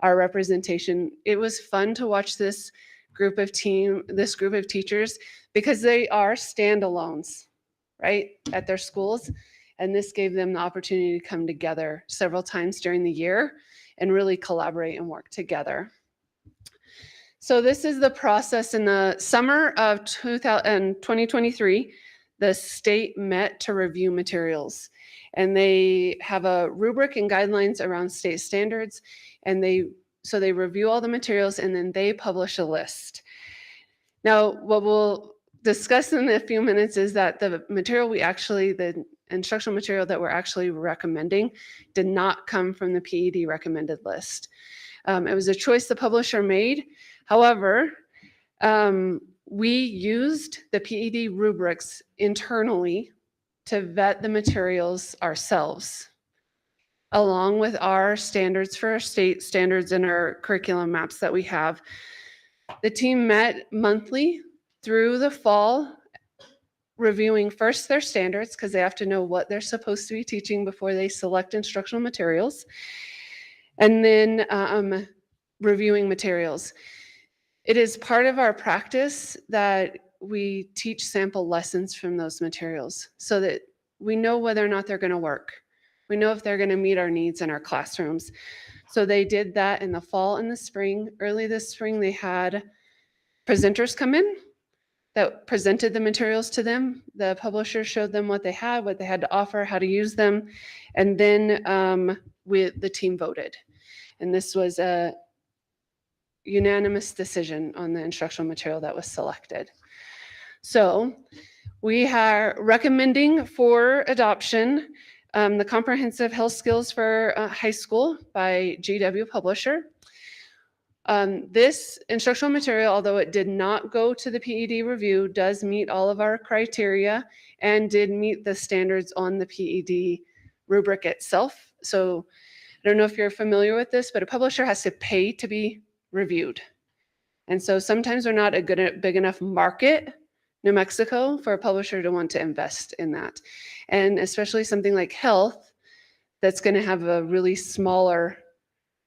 our representation, it was fun to watch this group of teachers because they are standalones, right, at their schools. And this gave them the opportunity to come together several times during the year and really collaborate and work together. So this is the process. In the summer of 2023, the state met to review materials. And they have a rubric and guidelines around state standards. And they review all the materials and then they publish a list. Now, what we'll discuss in a few minutes is that the instructional material that we're actually recommending did not come from the PED recommended list. It was a choice the publisher made. However, we used the PED rubrics internally to vet the materials ourselves, along with our standards for our state standards and our curriculum maps that we have. The team met monthly through the fall, reviewing first their standards because they have to know what they're supposed to be teaching before they select instructional materials, and then reviewing materials. It is part of our practice that we teach sample lessons from those materials so that we know whether or not they're going to work. We know if they're going to meet our needs in our classrooms. So they did that in the fall and the spring. Early this spring, they had presenters come in that presented the materials to them. The publisher showed them what they had to offer, how to use them, and then the team voted. And this was a unanimous decision on the instructional material that was selected. So we are recommending for adoption the Comprehensive Health Skills for High School by GW Publisher. This instructional material, although it did not go to the PED review, does meet all of our criteria and did meet the standards on the PED rubric itself. So I don't know if you're familiar with this, but a publisher has to pay to be reviewed. And so sometimes we're not a big enough market, New Mexico, for a publisher to want to invest in that. And especially something like health, that's going to have a really smaller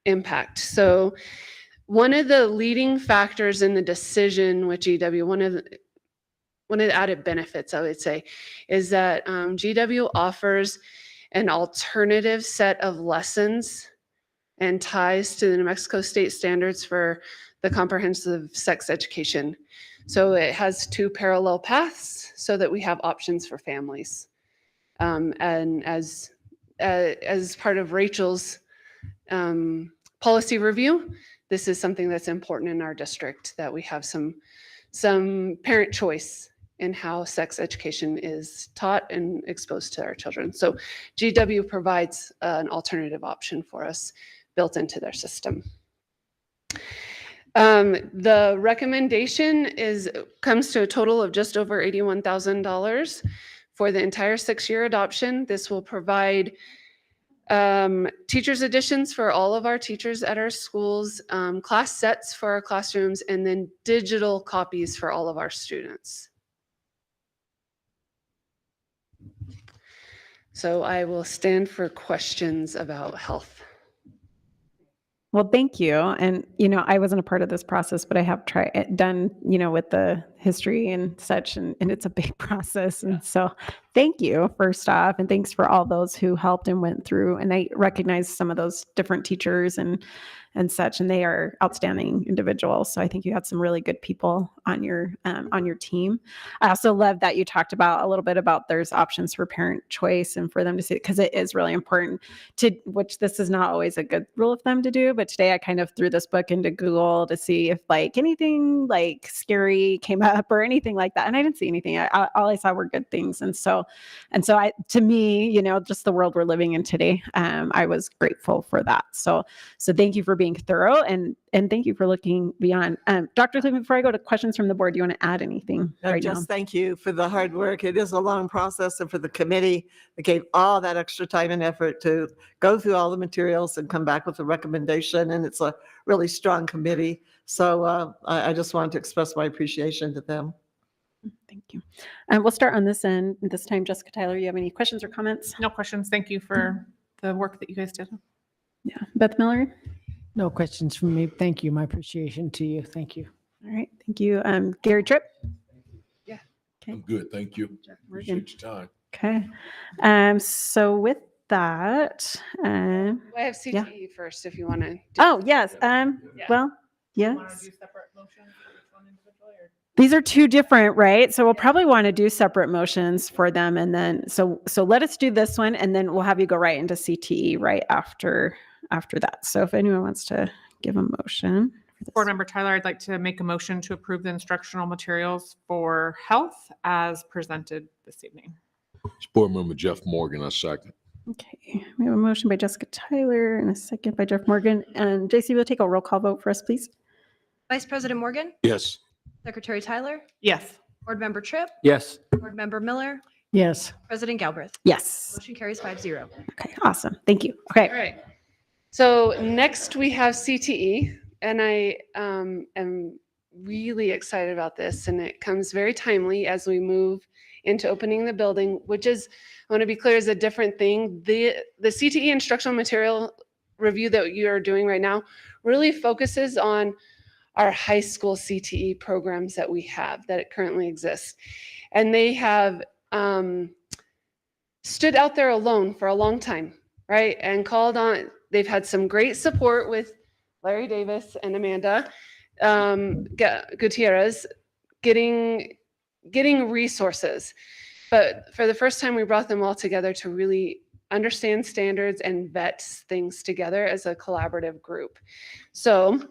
impact. So one of the leading factors in the decision with GW, one of the added benefits, I would say, is that GW offers an alternative set of lessons and ties to the New Mexico state standards for the comprehensive sex education. So it has two parallel paths so that we have options for families. And as part of Rachel's policy review, this is something that's important in our district, that we have some parent choice in how sex education is taught and exposed to our children. So GW provides an alternative option for us built into their system. The recommendation comes to a total of just over $81,000 for the entire 6-year adoption. This will provide teachers editions for all of our teachers at our schools, class sets for our classrooms, and then digital copies for all of our students. So I will stand for questions about health. Well, thank you. And, I wasn't a part of this process, but I have done, with the history and such, and it's a big process. And so thank you, first off, and thanks for all those who helped and went through. And I recognize some of those different teachers and such, and they are outstanding individuals. So I think you had some really good people on your team. I also love that you talked about a little bit about there's options for parent choice and for them to see, because it is really important which this is not always a good rule of thumb to do, but today I kind of threw this book into Google to see if anything scary came up or anything like that. And I didn't see anything. All I saw were good things. And so to me, just the world we're living in today, I was grateful for that. So thank you for being thorough and thank you for looking beyond. Dr. Cleveland, before I go to questions from the board, do you want to add anything right now? Thank you for the hard work. It is a long process, and for the committee that gave all that extra time and effort to go through all the materials and come back with a recommendation. And it's a really strong committee. So I just wanted to express my appreciation to them. Thank you. We'll start on this end. This time, Jessica Tyler, you have any questions or comments? No questions. Thank you for the work that you guys did. Yeah. Beth Miller? No questions from me. Thank you. My appreciation to you. Thank you. All right. Thank you. Gary Tripp? Yeah. Okay. I'm good. Thank you. Appreciate your time. Okay. So with that, I have CTE first if you want to. Yes. Well, yes. Want to do separate motions for each one individually, or? These are two different, right? So we'll probably want to do separate motions for them. And then, so let us do this one, and then we'll have you go right into CTE right after that. So if anyone wants to give a motion. Board Member Tyler, I'd like to make a motion to approve the instructional materials for health as presented this evening. It's Board Member Jeff Morgan, a second. Okay. We have a motion by Jessica Tyler and a second by Jeff Morgan. And JC, will take a roll call vote for us, please. Vice President Morgan, Yes. Secretary Tyler, Yes. Board Member Tripp, Yes. Board Member Miller, Yes. President Galbraith. Yes. Motion carries 5-0. Okay. Awesome. Thank you. Okay. All right. So next we have CTE, and I am really excited about this, and it comes very timely as we move into opening the building, which is, I want to be clear, is a different thing. The CTE instructional material review that you are doing right now really focuses on our high school CTE programs that we have that currently exist. And they have stood out there alone for a long time, right? And called on, they've had some great support with Larry Davis and Amanda Gutierrez getting resources. But for the first time, we brought them all together to really understand standards and vet things together as a collaborative group. So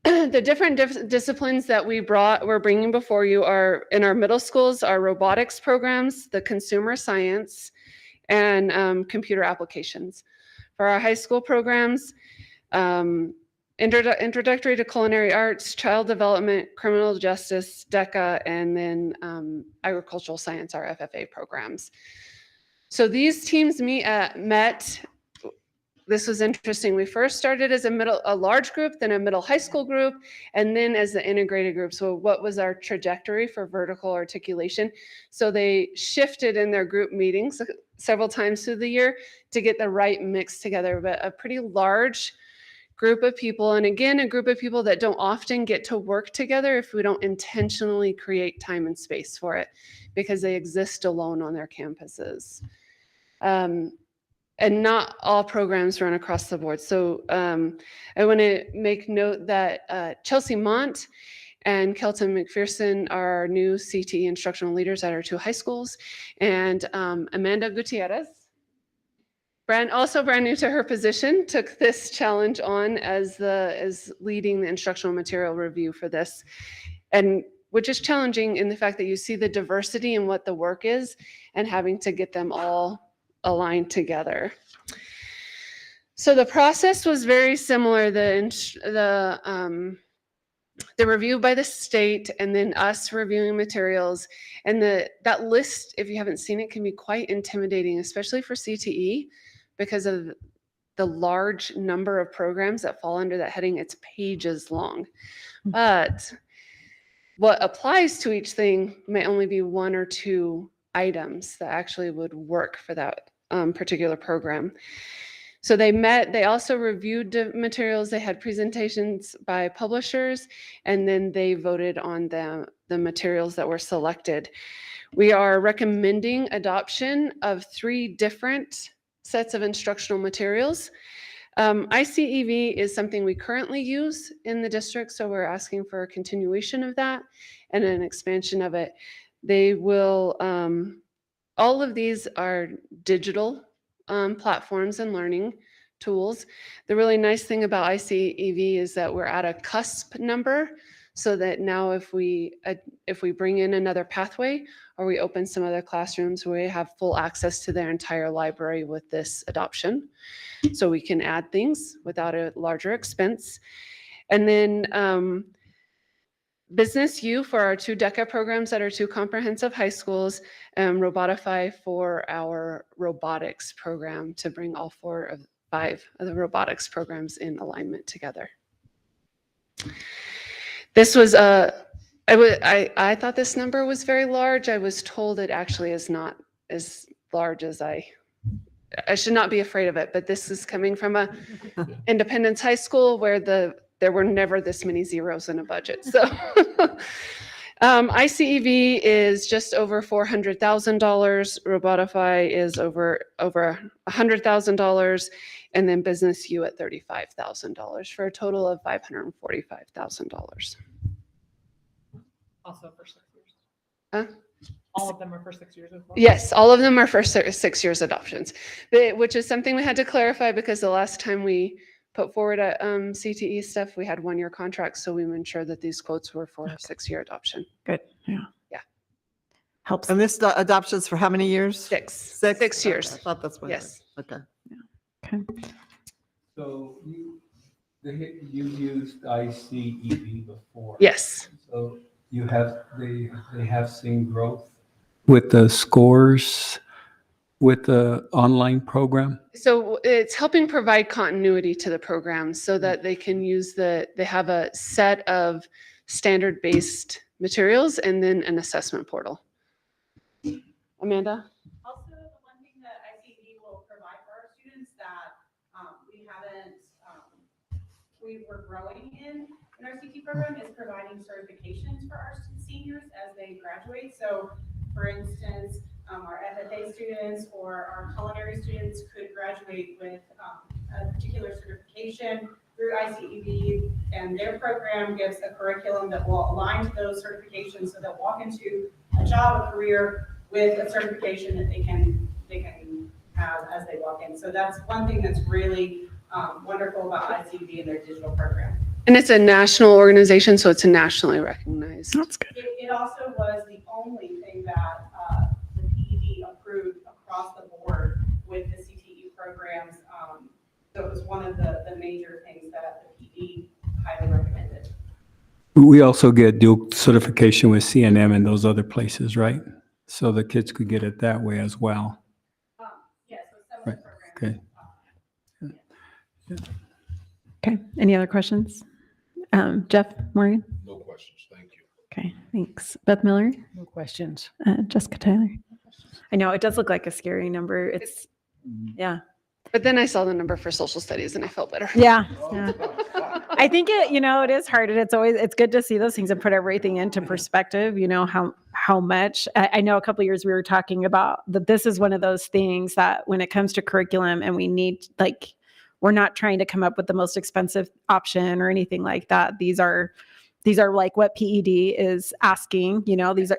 the different disciplines that we're bringing before you are in our middle schools, our robotics programs, the consumer science, and computer applications. For our high school programs, introductory to culinary arts, child development, criminal justice, DECA, and then agricultural science, our FFA programs. So these teams met. This was interesting. We first started as a large group, then a middle high school group, and then as the integrated group. So what was our trajectory for vertical articulation? So they shifted in their group meetings several times through the year to get the right mix together, but a pretty large group of people. And again, a group of people that don't often get to work together if we don't intentionally create time and space for it, because they exist alone on their campuses. and not all programs run across the board. So I want to make note that Chelsea Mont and Kelton McPherson are our new CTE instructional leaders at our 2 high schools, and Amanda Gutierrez, also brand new to her position, took this challenge on as leading the instructional material review for this, and which is challenging in the fact that you see the diversity in what the work is and having to get them all aligned together. So the process was very similar. The review by the state, and then us reviewing materials, and that list, if you haven't seen it, can be quite intimidating, especially for CTE, because of the large number of programs that fall under that heading. It's pages long, but what applies to each thing may only be 1 or 2 items that actually would work for that particular program. So they also reviewed the materials, they had presentations by publishers, and then they voted on the materials that were selected. We are recommending adoption of 3 different sets of instructional materials. ICEV is something we currently use in the district, so we're asking for a continuation of that and an expansion of it. They will, all of these are digital platforms and learning tools. The really nice thing about ICEV is that we're at a cusp number, so that now if we bring in another pathway or we open some other classrooms, we have full access to their entire library with this adoption. So we can add things without a larger expense. And then Business U for our 2 DECA programs at our 2 comprehensive high schools, Robotify for our robotics program, to bring all 4 of 5 of the robotics programs in alignment together. This was I thought this number was very large. I was told it actually is not as large as I should not be afraid of it, but this is coming from a Independence High School where there were never this many zeros in a budget. So ICEV is just over $400,000. Robotify is over $100,000, and then Business U at $35,000 for a total of $545,000. Also for 6 years. Huh? All of them are for 6 years as well? Yes, all of them are for 6 years adoptions, which is something we had to clarify because the last time we put forward a CTE stuff, we had 1-year contracts, so we made sure that these quotes were for 6-year adoption. Good. Yeah. Yeah. Helps. And this adoption's for how many years? 6. 6? 6 years. Okay, I thought that's what. Yes. Okay. Okay. So you used ICEV before. Yes. So they have seen growth with the scores with the online program? So it's helping provide continuity to the program so that they can use they have a set of standard-based materials and then an assessment portal. Amanda? Also, the one thing that ICD will provide for our students that we were growing in our CT program is providing certifications for our seniors as they graduate. So for instance, our FFA students or our culinary students could graduate with a particular certification through ICEV, and their program gives a curriculum that will align to those certifications so they'll walk into a job, a career with a certification that they can have as they walk in. So that's one thing that's really wonderful about ICEV and their digital program. And it's a national organization, so it's nationally recognized. That's good. It also was the only thing that the PED approved across the board with the CTE programs. So it was one of the major things that the PED highly recommended. We also get dual certification with CNM and those other places, right? So the kids could get it that way as well. Yes, so some of Right. the programs. Okay. Okay. Any other questions? Jeff, Maureen? No questions. Thank you. Okay. Thanks. Beth Miller? No questions. Jessica Tyler? I know it does look like a scary number. It's, yeah. But then I saw the number for social studies and I felt better. Yeah. Yeah. I think it is hard, and it's good to see those things and put everything into perspective, how how much. I know a couple of years we were talking about that this is one of those things that when it comes to curriculum and we need, like, we're not trying to come up with the most expensive option or anything like that. These are like what PED is asking,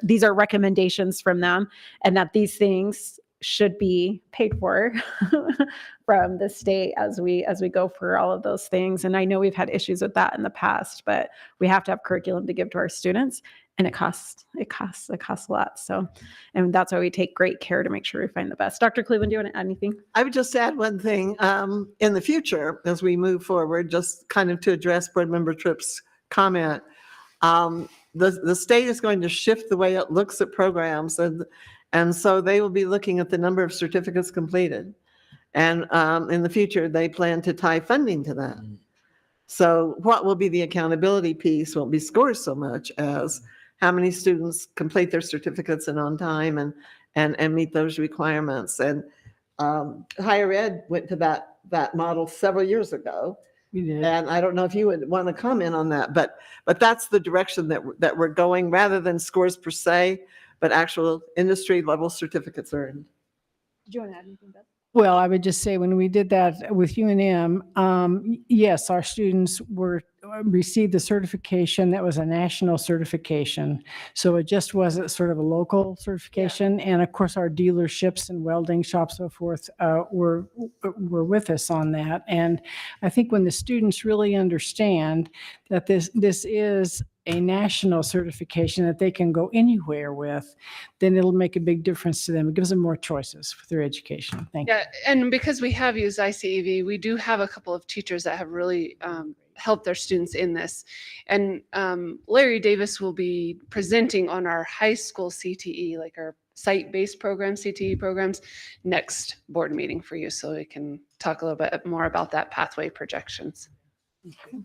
these are recommendations from them, and that these things should be paid for from the state as we go for all of those things. And I know we've had issues with that in the past, but we have to have curriculum to give to our students, and it costs a lot. So, and that's why we take great care to make sure we find the best. Dr. Cleveland, do you want to add anything? I would just add one thing, in the future, as we move forward, just kind of to address Board Member Tripp's comment. The state is going to shift the way it looks at programs, and so they will be looking at the number of certificates completed. And in the future, they plan to tie funding to that. So what will be the accountability piece won't be scores so much as how many students complete their certificates and on time and meet those requirements. And higher ed went to that model several years ago. We did. And I don't know if you would want to comment on that, but that's the direction that we're going, rather than scores per se, but actual industry level certificates earned. Did you want to add anything, Beth? Well, I would just say when we did that with UNM, yes, our students received the certification that was a national certification. So it just wasn't sort of a local certification. And of course, our dealerships and welding shops, so forth, were with us on that. And I think when the students really understand that this is a national certification that they can go anywhere with, then it'll make a big difference to them. It gives them more choices for their education. Thank you. Yeah, and because we have used ICEV, we do have a couple of teachers that have really helped their students in this. And Larry Davis will be presenting on our high school CTE, like our site-based program, CTE programs, next board meeting for you, so we can talk a little bit more about that pathway projections. Okay.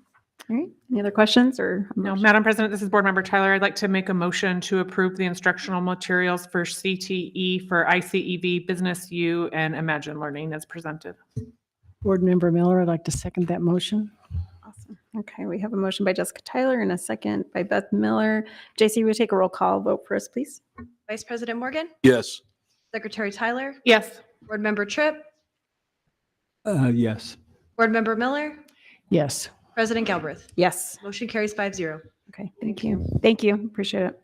All right. Any other questions or? No, Madam President, this is Board Member Tyler. I'd like to make a motion to approve the instructional materials for CTE for ICEV, Business U, and Imagine Learning as presented. Board Member Miller, I'd like to second that motion. Awesome. Okay, we have a motion by Jessica Tyler and a second by Beth Miller. JC, will you take a roll call vote for us, please? Vice President Morgan, Yes. Secretary Tyler, Yes. Board Member Tripp, Yes. Board Member Miller, Yes. President Galbraith. Yes. Motion carries 5-0. Okay, thank you. Thank you. Appreciate it.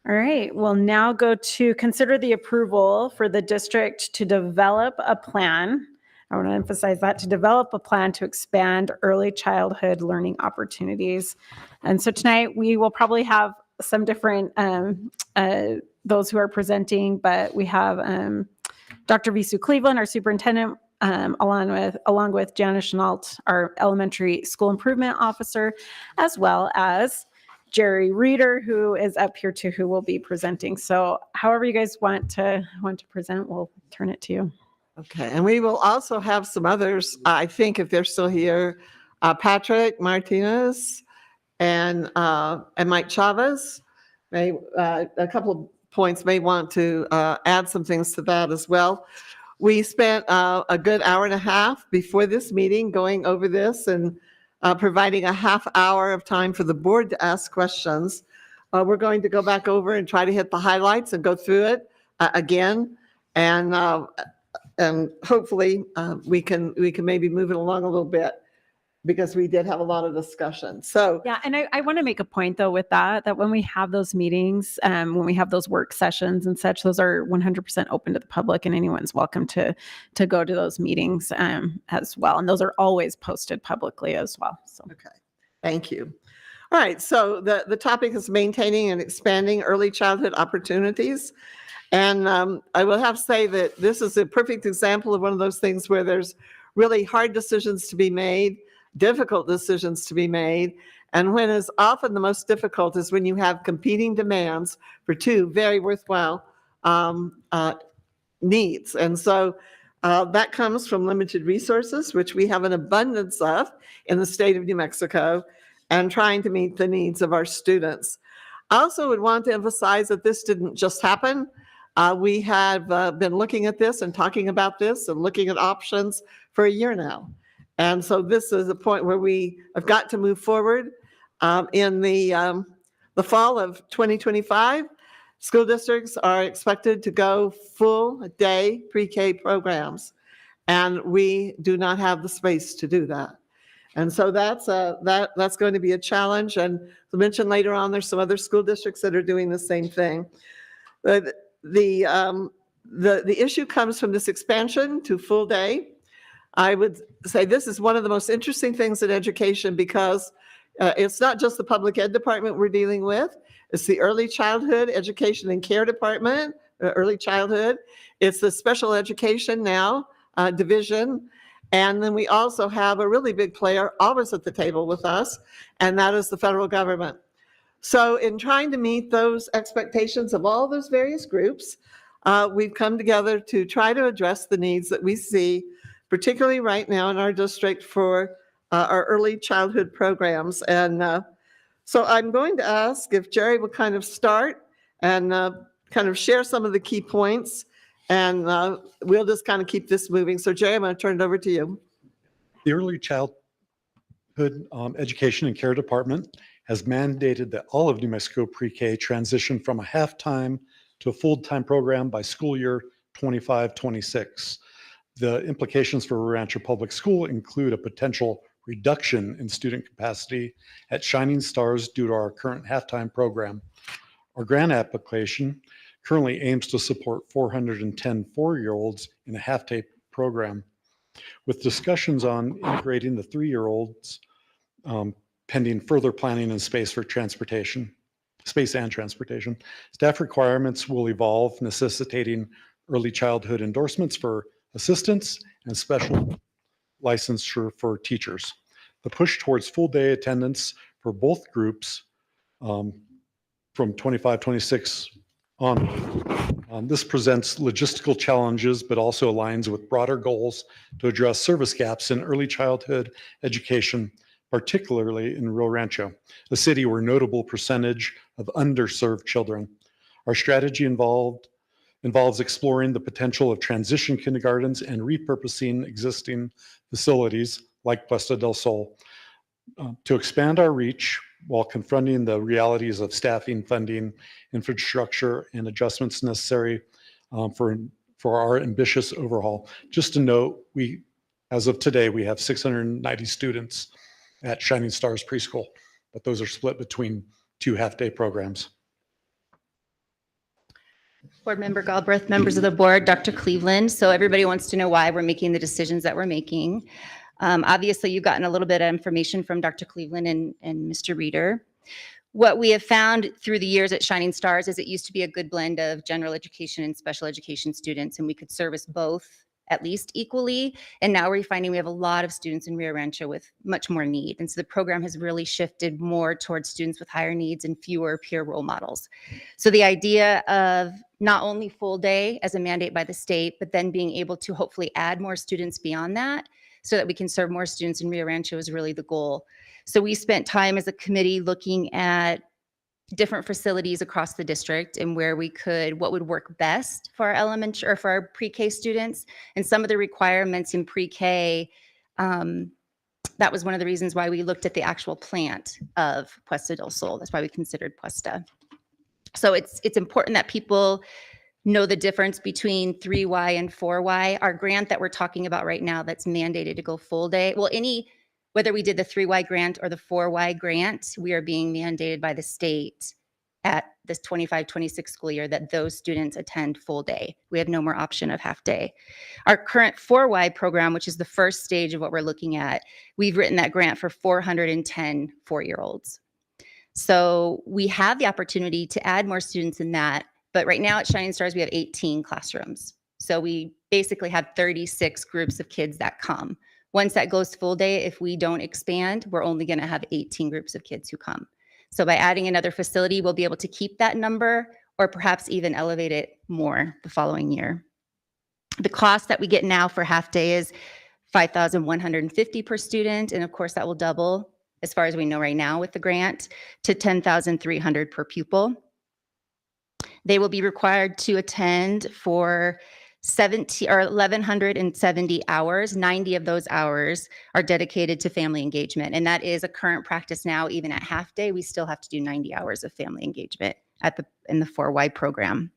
All right, we'll now go to consider the approval for the district to develop a plan. I want to emphasize that, to develop a plan to expand early childhood learning opportunities. And so tonight we will probably have some different, those who are presenting, but we have Dr. Visu Cleveland, our superintendent, along with Janice Chenault, our elementary school improvement officer, as well as Jerry Reeder, who is up here too, who will be presenting. So however you guys want to present, we'll turn it to you. Okay, and we will also have some others, I think, if they're still here, Patrick Martinez and Mike Chavez. A couple of points may want to add some things to that as well. We spent a good hour and a half before this meeting going over this and providing a half hour of time for the board to ask questions. We're going to go back over and try to hit the highlights and go through it again. And hopefully we can maybe move it along a little bit, because we did have a lot of discussion. So yeah, and I want to make a point though with that when we have those meetings, when we have those work sessions and such, those are 100% open to the public, and anyone's welcome to go to those meetings as well. And those are always posted publicly as well. So okay, thank you. All right, so the topic is maintaining and expanding early childhood opportunities. And I will have to say that this is a perfect example of one of those things where there's really hard decisions to be made, difficult decisions to be made. And when is often the most difficult is when you have competing demands for two very worthwhile needs. And so that comes from limited resources, which we have an abundance of in the state of New Mexico, and trying to meet the needs of our students. I also would want to emphasize that this didn't just happen. We have been looking at this and talking about this and looking at options for a year now. And so this is a point where we have got to move forward. In the the fall of 2025, school districts are expected to go full day pre-K programs, and we do not have the space to do that. And so that's going to be a challenge. And as I mentioned later on, there's some other school districts that are doing the same thing. The issue comes from this expansion to full day. I would say this is one of the most interesting things in education because it's not just the public ed department we're dealing with. It's the early childhood education and care department, early childhood. It's the special education now division. And then we also have a really big player always at the table with us, and that is the federal government. So in trying to meet those expectations of all those various groups, we've come together to try to address the needs that we see, particularly right now in our district for our early childhood programs. And so I'm going to ask if Jerry will kind of start and kind of share some of the key points, and we'll just kind of keep this moving. So Jerry, I'm going to turn it over to you. The Early Childhood Education and Care Department has mandated that all of New Mexico pre-K transition from a half-time to a full-time program by school year 25-26. The implications for Rancho Public School include a potential reduction in student capacity at Shining Stars due to our current half-time program. Our grant application currently aims to support 410 4-year-olds in a half-day program, with discussions on integrating the 3-year-olds pending further planning and space and transportation. Staff requirements will evolve, necessitating early childhood endorsements for assistants and special licensure for teachers. The push towards full day attendance for both groups from 25-26 on. This presents logistical challenges, but also aligns with broader goals to address service gaps in early childhood education, particularly in Rio Rancho, a city where a notable percentage of underserved children. Our strategy involves exploring the potential of transition kindergartens and repurposing existing facilities like Puesta del Sol to expand our reach while confronting the realities of staffing, funding, infrastructure, and adjustments necessary for our ambitious overhaul. Just to note, as of today, we have 690 students at Shining Stars Preschool, but those are split between 2 half-day programs. Board Member Galbraith, members of the board, Dr. Cleveland. So everybody wants to know why we're making the decisions that we're making. Obviously, you've gotten a little bit of information from Dr. Cleveland and Mr. Reeder. What we have found through the years at Shining Stars is it used to be a good blend of general education and special education students, and we could service both at least equally. And now we're finding we have a lot of students in Rio Rancho with much more need. And so the program has really shifted more towards students with higher needs and fewer peer role models. So the idea of not only full day as a mandate by the state, but then being able to hopefully add more students beyond that so that we can serve more students in Rio Rancho is really the goal. So we spent time as a committee looking at different facilities across the district and where we could, what would work best for our elementary or for our pre-K students. And some of the requirements in pre-K, that was one of the reasons why we looked at the actual plant of Puesta del Sol. That's why we considered Puesta. So it's important that people know the difference between 3Y and 4Y. Our grant that we're talking about right now that's mandated to go full day, well, whether we did the 3Y grant or the 4Y grant, we are being mandated by the state at this 25-26 school year that those students attend full day. We have no more option of half day. Our current 4Y program, which is the first stage of what we're looking at, we've written that grant for 410 4-year-olds. So we have the opportunity to add more students in that. But right now at Shining Stars, we have 18 classrooms. So we basically have 36 groups of kids that come. Once that goes full day, if we don't expand, we're only going to have 18 groups of kids who come. So by adding another facility, we'll be able to keep that number or perhaps even elevate it more the following year. The cost that we get now for half day is $5,150 per student. And of course, that will double, as far as we know right now with the grant, to $10,300 per pupil. They will be required to attend for 1,170 hours, 90 of those hours are dedicated to family engagement. And that is a current practice now. Even at half day, we still have to do 90 hours of family engagement in the 4Y program.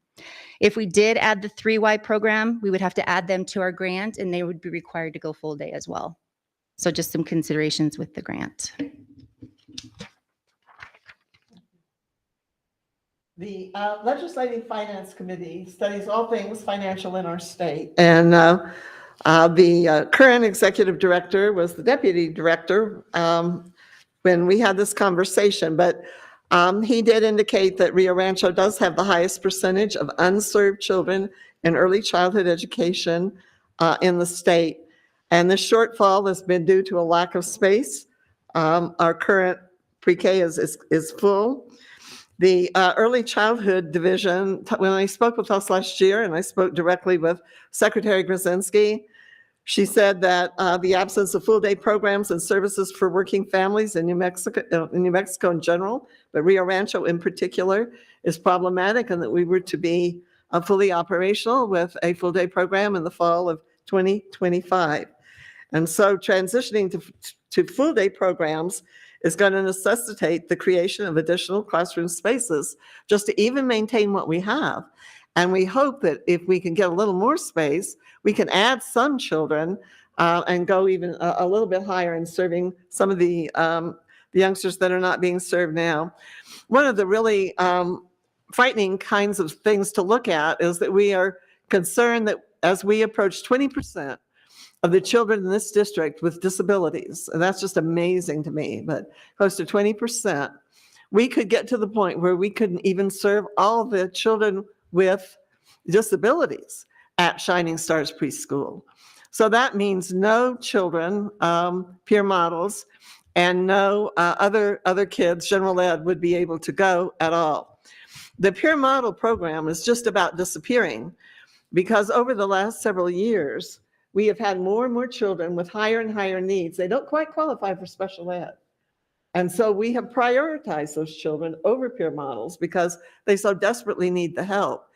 If we did add the 3Y program, we would have to add them to our grant, and they would be required to go full day as well. So just some considerations with the grant. The Legislative Finance Committee studies all things financial in our state. And the current executive director was the deputy director when we had this conversation. But he did indicate that Rio Rancho does have the highest percentage of unserved children in early childhood education in the state. And the shortfall has been due to a lack of space. Our current pre-K is full. The early childhood division, when I spoke with us last year, and I spoke directly with Secretary Grzinski, she said that the absence of full-day programs and services for working families in New Mexico in general, but Rio Rancho in particular, is problematic, and that we were to be fully operational with a full-day program in the fall of 2025. And so transitioning to full-day programs is going to necessitate the creation of additional classroom spaces just to even maintain what we have. And we hope that if we can get a little more space, we can add some children and go even a little bit higher in serving some of the youngsters that are not being served now. One of the really frightening kinds of things to look at is that we are concerned that as we approach 20% of the children in this district with disabilities, and that's just amazing to me, but close to 20%, we could get to the point where we couldn't even serve all the children with disabilities at Shining Stars Preschool. So that means no children, peer models, and no other kids, general ed, would be able to go at all. The peer model program is just about disappearing because over the last several years, we have had more and more children with higher and higher needs. They don't quite qualify for special ed. And so we have prioritized those children over peer models because they so desperately need the help.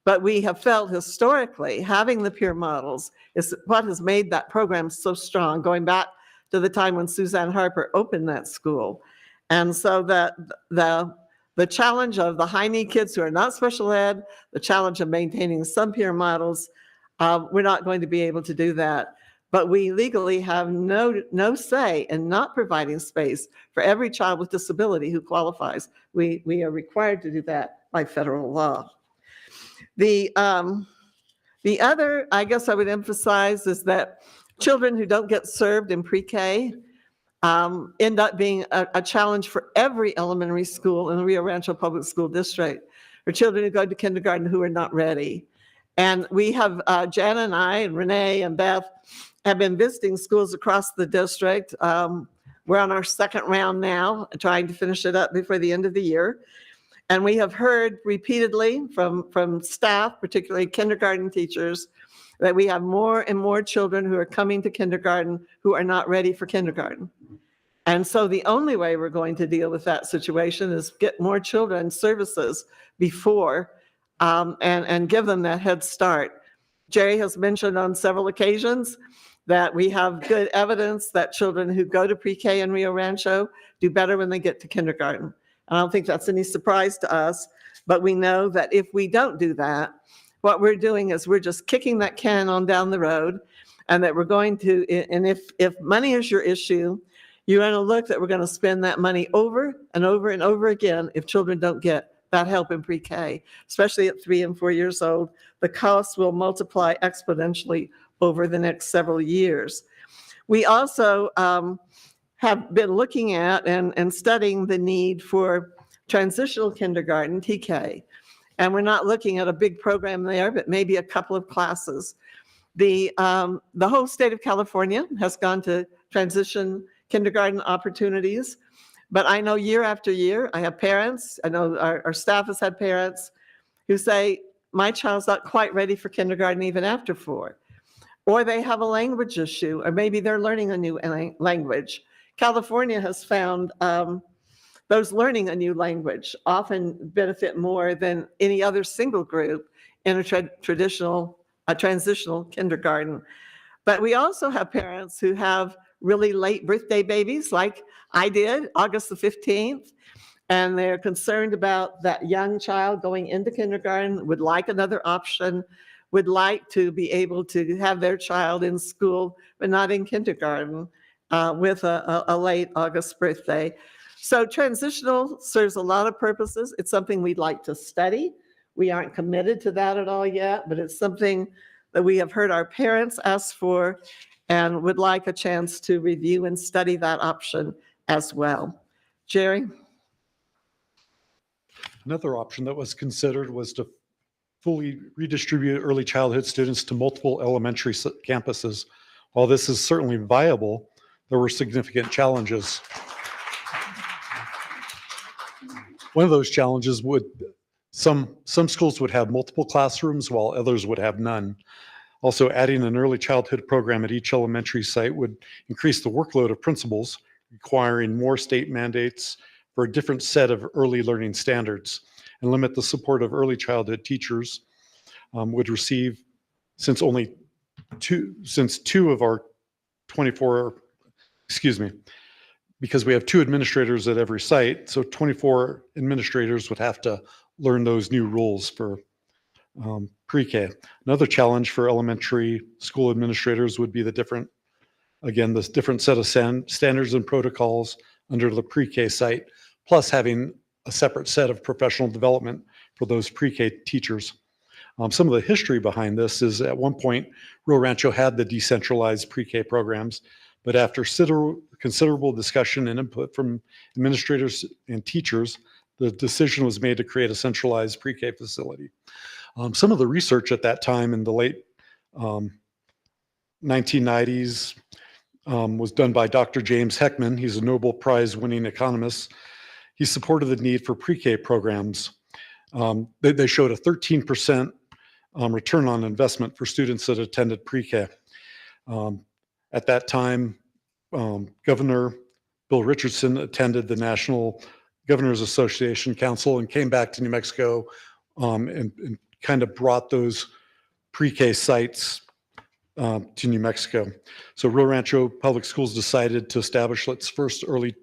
But we have felt historically having the peer models is what has made that program so strong, going back to the time when Suzanne Harper opened that school. And so that the challenge of the high need kids who are not special ed, the challenge of maintaining some peer models, we're not going to be able to do that. But we legally have no say in not providing space for every child with disability who qualifies. We are required to do that by federal law. The other, I guess I would emphasize, is that children who don't get served in pre-K end up being a challenge for every elementary school in the Rio Rancho Public School District, or children who go to kindergarten who are not ready. And we have, Jana and I and Renee and Beth have been visiting schools across the district. We're on our second round now, trying to finish it up before the end of the year. And we have heard repeatedly from staff, particularly kindergarten teachers, that we have more and more children who are coming to kindergarten who are not ready for kindergarten. And so the only way we're going to deal with that situation is get more children services before and give them that head start. Jerry has mentioned on several occasions that we have good evidence that children who go to pre-K in Rio Rancho do better when they get to kindergarten. I don't think that's any surprise to us, but we know that if we don't do that, what we're doing is we're just kicking that can on down the road, and that we're going to, and if money is your issue, you're going to look that we're going to spend that money over and over and over again if children don't get that help in pre-K, especially at 3 and 4 years old. The costs will multiply exponentially over the next several years. We also have been looking at and studying the need for transitional kindergarten, TK. And we're not looking at a big program there, but maybe a couple of classes. The whole state of California has gone to transition kindergarten opportunities. But I know year after year, I have parents, I know our staff has had parents who say, my child's not quite ready for kindergarten even after 4. Or they have a language issue, or maybe they're learning a new language. California has found those learning a new language often benefit more than any other single group in a traditional a transitional kindergarten. But we also have parents who have really late birthday babies like I did, August the 15th, and they're concerned about that young child going into kindergarten, would like another option, would like to be able to have their child in school, but not in kindergarten with a late August birthday. So transitional serves a lot of purposes. It's something we'd like to study. We aren't committed to that at all yet, but it's something that we have heard our parents ask for and would like a chance to review and study that option as well. Jerry? Another option that was considered was to fully redistribute early childhood students to multiple elementary campuses. While this is certainly viable, there were significant challenges. One of those challenges would, some schools would have multiple classrooms while others would have none. Also, adding an early childhood program at each elementary site would increase the workload of principals, requiring more state mandates for a different set of early learning standards, and limit the support of early childhood teachers would receive, since two of our 24, because we have 2 administrators at every site, so 24 administrators would have to learn those new rules for pre-K. Another challenge for elementary school administrators would be the different set of standards and protocols under the pre-K site, plus having a separate set of professional development for those pre-K teachers. Some of the history behind this is at one point, Rio Rancho had the decentralized pre-K programs, but after considerable discussion and input from administrators and teachers, the decision was made to create a centralized pre-K facility. Some of the research at that time in the late 1990s was done by Dr. James Heckman. He's a Nobel Prize winning economist. He supported the need for pre-K programs. They showed a 13% return on investment for students that attended pre-K. At that time, Governor Bill Richardson attended the National Governors Association Council and came back to New Mexico and kind of brought those pre-K sites to New Mexico. So Rio Rancho Public Schools decided to establish its first early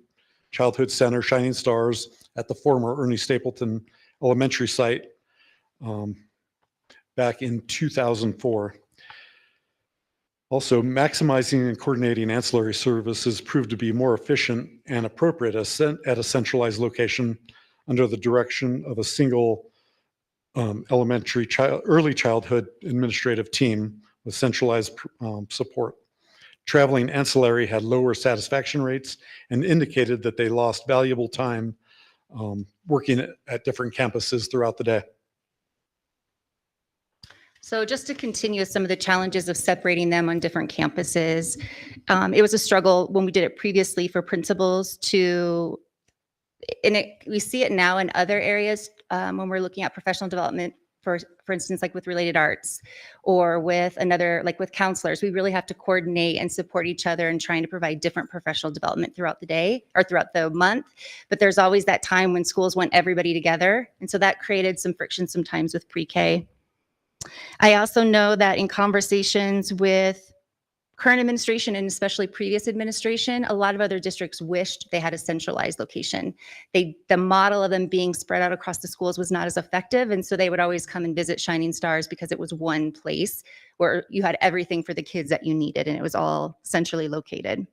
childhood center, Shining Stars, at the former Ernie Stapleton Elementary site back in 2004. Also, maximizing and coordinating ancillary services proved to be more efficient and appropriate at a centralized location under the direction of a single early childhood administrative team with centralized support. Traveling ancillary had lower satisfaction rates and indicated that they lost valuable time working at different campuses throughout the day. So just to continue with some of the challenges of separating them on different campuses, it was a struggle when we did it previously for principals to, we see it now in other areas when we're looking at professional development, for instance, like with related arts or with like with counselors, we really have to coordinate and support each other and trying to provide different professional development throughout the day or throughout the month. But there's always that time when schools want everybody together. And so that created some friction sometimes with pre-K. I also know that in conversations with current administration and especially previous administration, a lot of other districts wished they had a centralized location. The model of them being spread out across the schools was not as effective, and so they would always come and visit Shining Stars because it was one place where you had everything for the kids that you needed, and it was all centrally located.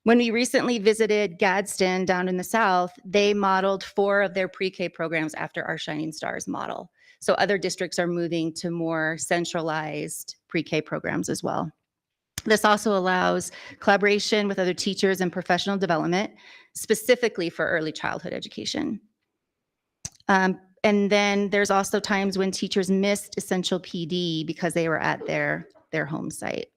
When we recently visited Gadsden down in the south, they modeled 4 of their pre-K programs after our Shining Stars model. So other districts are moving to more centralized pre-K programs as well. This also allows collaboration with other teachers and professional development, specifically for early childhood education. And then there's also times when teachers missed essential PD because they were at their home site.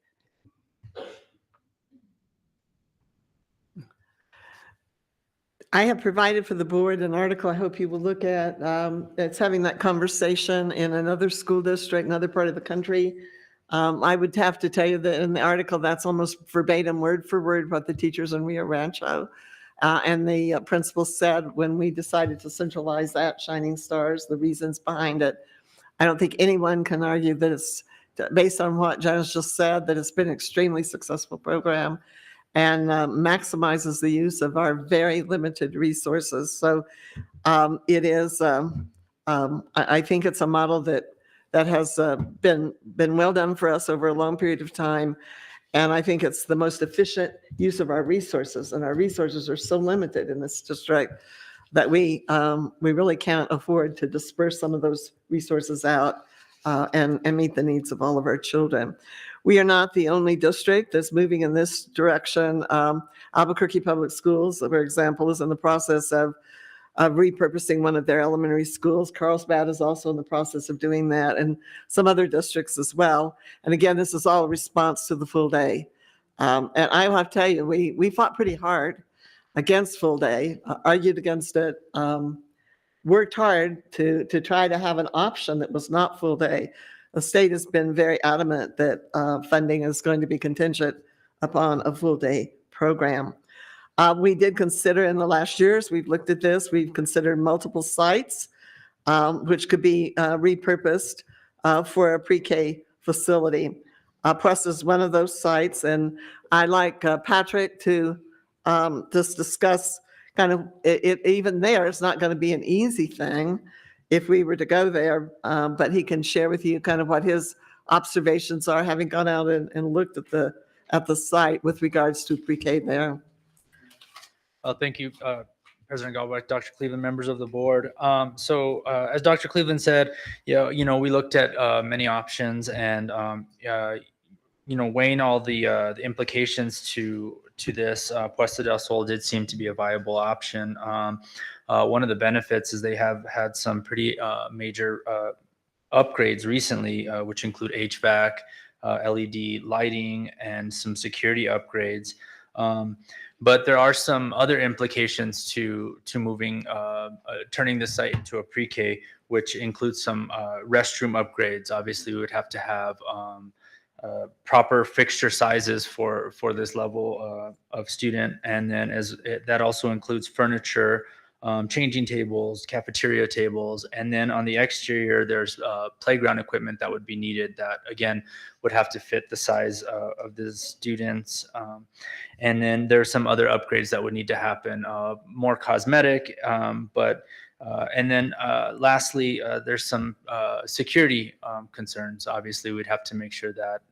I have provided for the board an article I hope you will look at. It's having that conversation in another school district, another part of the country. I would have to tell you that in the article, that's almost verbatim, word for word, what the teachers in Rio Rancho and the principal said when we decided to centralize that Shining Stars, the reasons behind it. I don't think anyone can argue that it's based on what Janice just said, that it's been an extremely successful program and maximizes the use of our very limited resources. So it is, I think it's a model that has been well done for us over a long period of time. And I think it's the most efficient use of our resources. And our resources are so limited in this district that we really can't afford to disperse some of those resources out and meet the needs of all of our children. We are not the only district that's moving in this direction. Albuquerque Public Schools, for example, is in the process of repurposing one of their elementary schools. Carlsbad is also in the process of doing that, and some other districts as well. And again, this is all a response to the full day. And I will have to tell you, we fought pretty hard against full day, argued against it, worked hard to try to have an option that was not full day. The state has been very adamant that funding is going to be contingent upon a full day program. We did consider in the last years, we've looked at this, we've considered multiple sites, which could be repurposed for a pre-K facility. Plus is one of those sites, and I'd like Patrick to just discuss kind of, even there, it's not going to be an easy thing if we were to go there, but he can share with you kind of what his observations are, having gone out and looked at the site with regards to pre-K there. Thank you, President Galbraith, Dr. Cleveland, members of the board. As Dr. Cleveland said, we looked at many options and weighing all the implications to this, Puesta del Sol did seem to be a viable option. One of the benefits is they have had some pretty major upgrades recently, which include HVAC, LED lighting, and some security upgrades. But there are some other implications to moving, turning the site into a pre-K, which includes some restroom upgrades. Obviously, we would have to have proper fixture sizes for this level of student, and then that also includes furniture, changing tables, cafeteria tables, and then on the exterior, there's playground equipment that would be needed that, again, would have to fit the size of the students. And then there's some other upgrades that would need to happen, more cosmetic, and then lastly, there's some security concerns. Obviously, we'd have to make sure that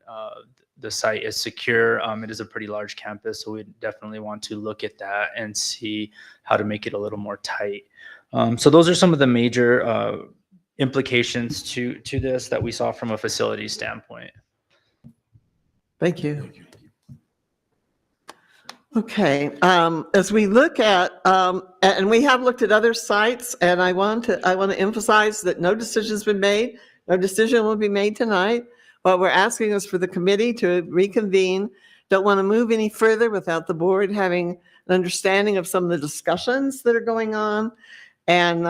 the site is secure. It is a pretty large campus, so we definitely want to look at that and see how to make it a little more tight. So those are some of the major implications to this that we saw from a facility standpoint. Thank you. Okay, as we look at, and we have looked at other sites, and I want to emphasize that no decision's been made. No decision will be made tonight. What we're asking is for the committee to reconvene. Don't want to move any further without the board having an understanding of some of the discussions that are going on, and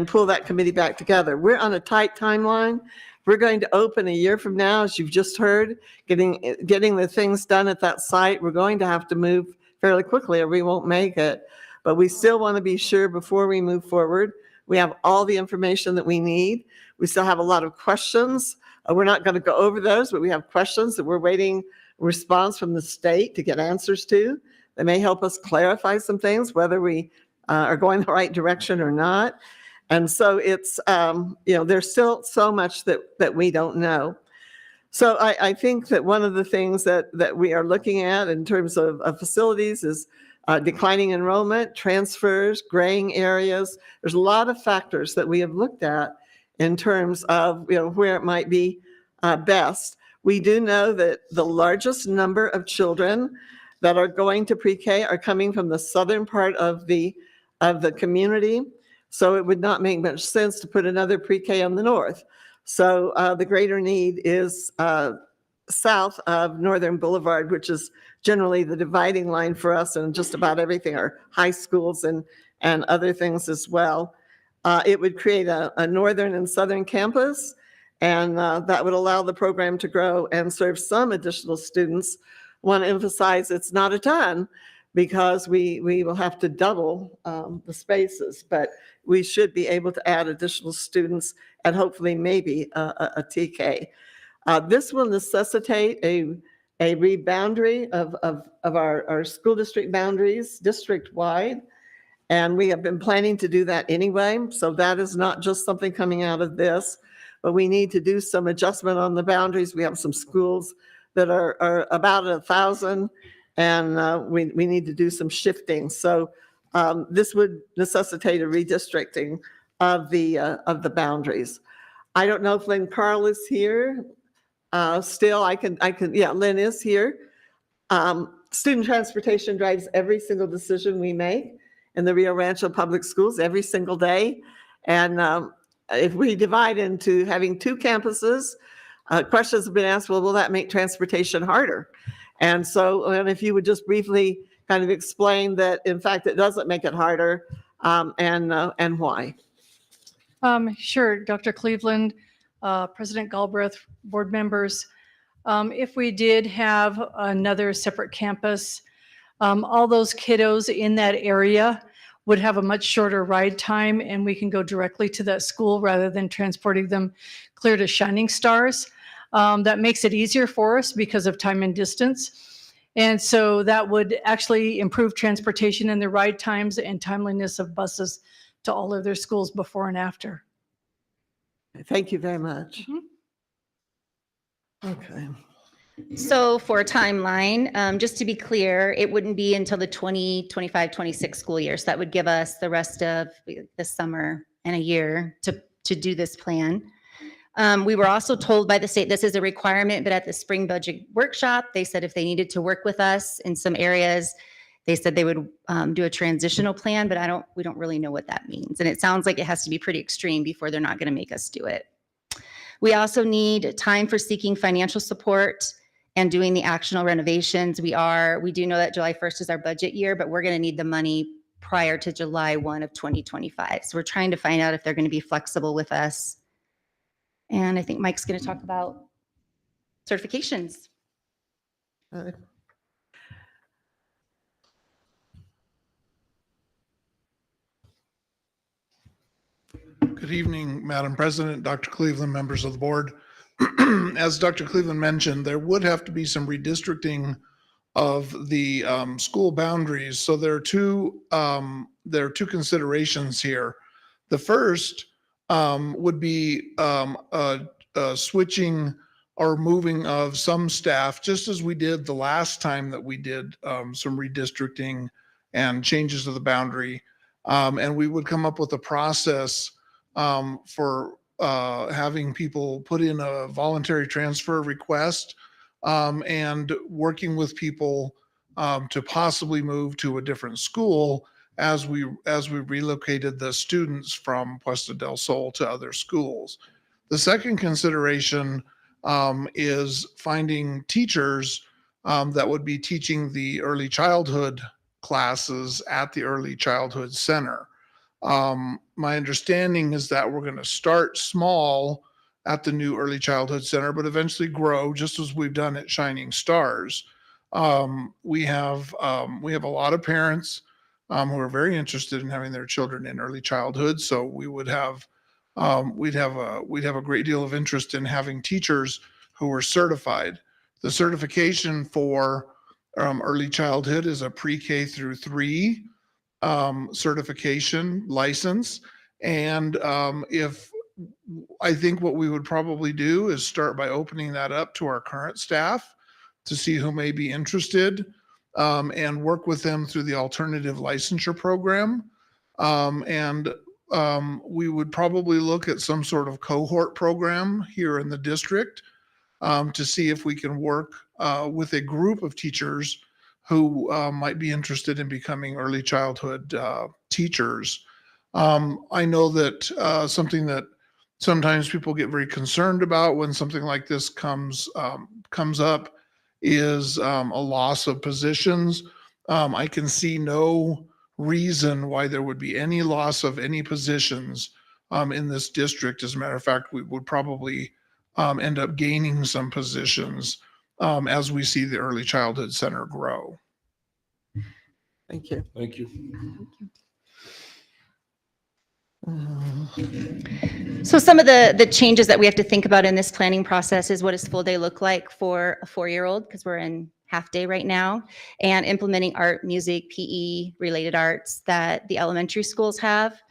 pull that committee back together. We're on a tight timeline. We're going to open a year from now, as you've just heard, getting the things done at that site. We're going to have to move fairly quickly or we won't make it. But we still want to be sure before we move forward, we have all the information that we need. We still have a lot of questions. We're not going to go over those, but we have questions that we're waiting a response from the state to get answers to. They may help us clarify some things, whether we are going the right direction or not. And so it's, there's still so much that we don't know. So I think that one of the things that we are looking at in terms of facilities is declining enrollment, transfers, graying areas. There's a lot of factors that we have looked at in terms of where it might be best. We do know that the largest number of children that are going to pre-K are coming from the southern part of the community. So it would not make much sense to put another pre-K on the north. So the greater need is south of Northern Boulevard, which is generally the dividing line for us and just about everything, our high schools and other things as well. It would create a northern and southern campus, and that would allow the program to grow and serve some additional students. I want to emphasize it's not a ton, because we will have to double the spaces, but we should be able to add additional students and hopefully maybe a TK. This will necessitate a reboundary of our school district boundaries district-wide. And we have been planning to do that anyway. So that is not just something coming out of this, but we need to do some adjustment on the boundaries. We have some schools that are about 1,000, and we need to do some shifting. So this would necessitate a redistricting of the boundaries. I don't know if Lynn Carl is here. Still, I can, yeah, Lynn is here. Student transportation drives every single decision we make in the Rio Rancho Public Schools every single day. And if we divide into having 2 campuses, questions have been asked, well, will that make transportation harder? And so, and if you would just briefly kind of explain that, in fact, it doesn't make it harder, and why. Sure, Dr. Cleveland, President Galbraith, board members. If we did have another separate campus, all those kiddos in that area would have a much shorter ride time, and we can go directly to that school rather than transporting them clear to Shining Stars. That makes it easier for us because of time and distance. And so that would actually improve transportation and the ride times and timeliness of buses to all of their schools before and after. Thank you very much. Okay. So for a timeline, just to be clear, it wouldn't be until the 2025-26 school year. So that would give us the rest of the summer and a year to do this plan. We were also told by the state this is a requirement, but at the spring budget workshop, they said if they needed to work with us in some areas, they said they would do a transitional plan, but we don't really know what that means. And it sounds like it has to be pretty extreme before they're not going to make us do it. We also need time for seeking financial support and doing the actional renovations. We do know that July 1st is our budget year, but we're going to need the money prior to July 1 of 2025. So we're trying to find out if they're going to be flexible with us. And I think Mike's going to talk about certifications. Good evening, Madam President, Dr. Cleveland, members of the board. As Dr. Cleveland mentioned, there would have to be some redistricting of the school boundaries. So there are two considerations here. The first would be switching or moving of some staff, just as we did the last time that we did some redistricting and changes to the boundary. And we would come up with a process for having people put in a voluntary transfer request and working with people to possibly move to a different school as we relocated the students from Puesta del Sol to other schools. The second consideration is finding teachers that would be teaching the early childhood classes at the Early Childhood Center. My understanding is that we're going to start small at the new Early Childhood Center, but eventually grow just as we've done at Shining Stars. We have a lot of parents who are very interested in having their children in early childhood. So we would have we'd have a great deal of interest in having teachers who are certified. The certification for early childhood is a pre-K through 3 certification license. And I think what we would probably do is start by opening that up to our current staff to see who may be interested and work with them through the alternative licensure program. We would probably look at some sort of cohort program here in the district to see if we can work with a group of teachers who might be interested in becoming early childhood teachers. I know that something that sometimes people get very concerned about when something like this comes up is a loss of positions. I can see no reason why there would be any loss of any positions in this district. As a matter of fact, we would probably end up gaining some positions as we see the Early Childhood Center grow. Thank you. Thank you. So some of the changes that we have to think about in this planning process is what does full day look like for a 4-year-old, because we're in half day right now, and implementing art, music, PE, related arts that the elementary schools have.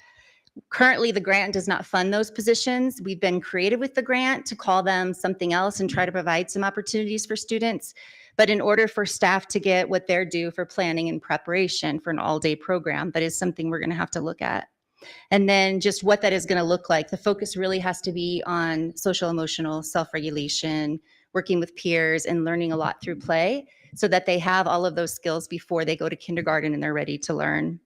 Currently, the grant does not fund those positions. We've been creative with the grant to call them something else and try to provide some opportunities for students. But in order for staff to get what they're due for planning and preparation for an all-day program, that is something we're going to have to look at. And then just what that is going to look like. The focus really has to be on social emotional self-regulation, working with peers, and learning a lot through play so that they have all of those skills before they go to kindergarten and they're ready to learn.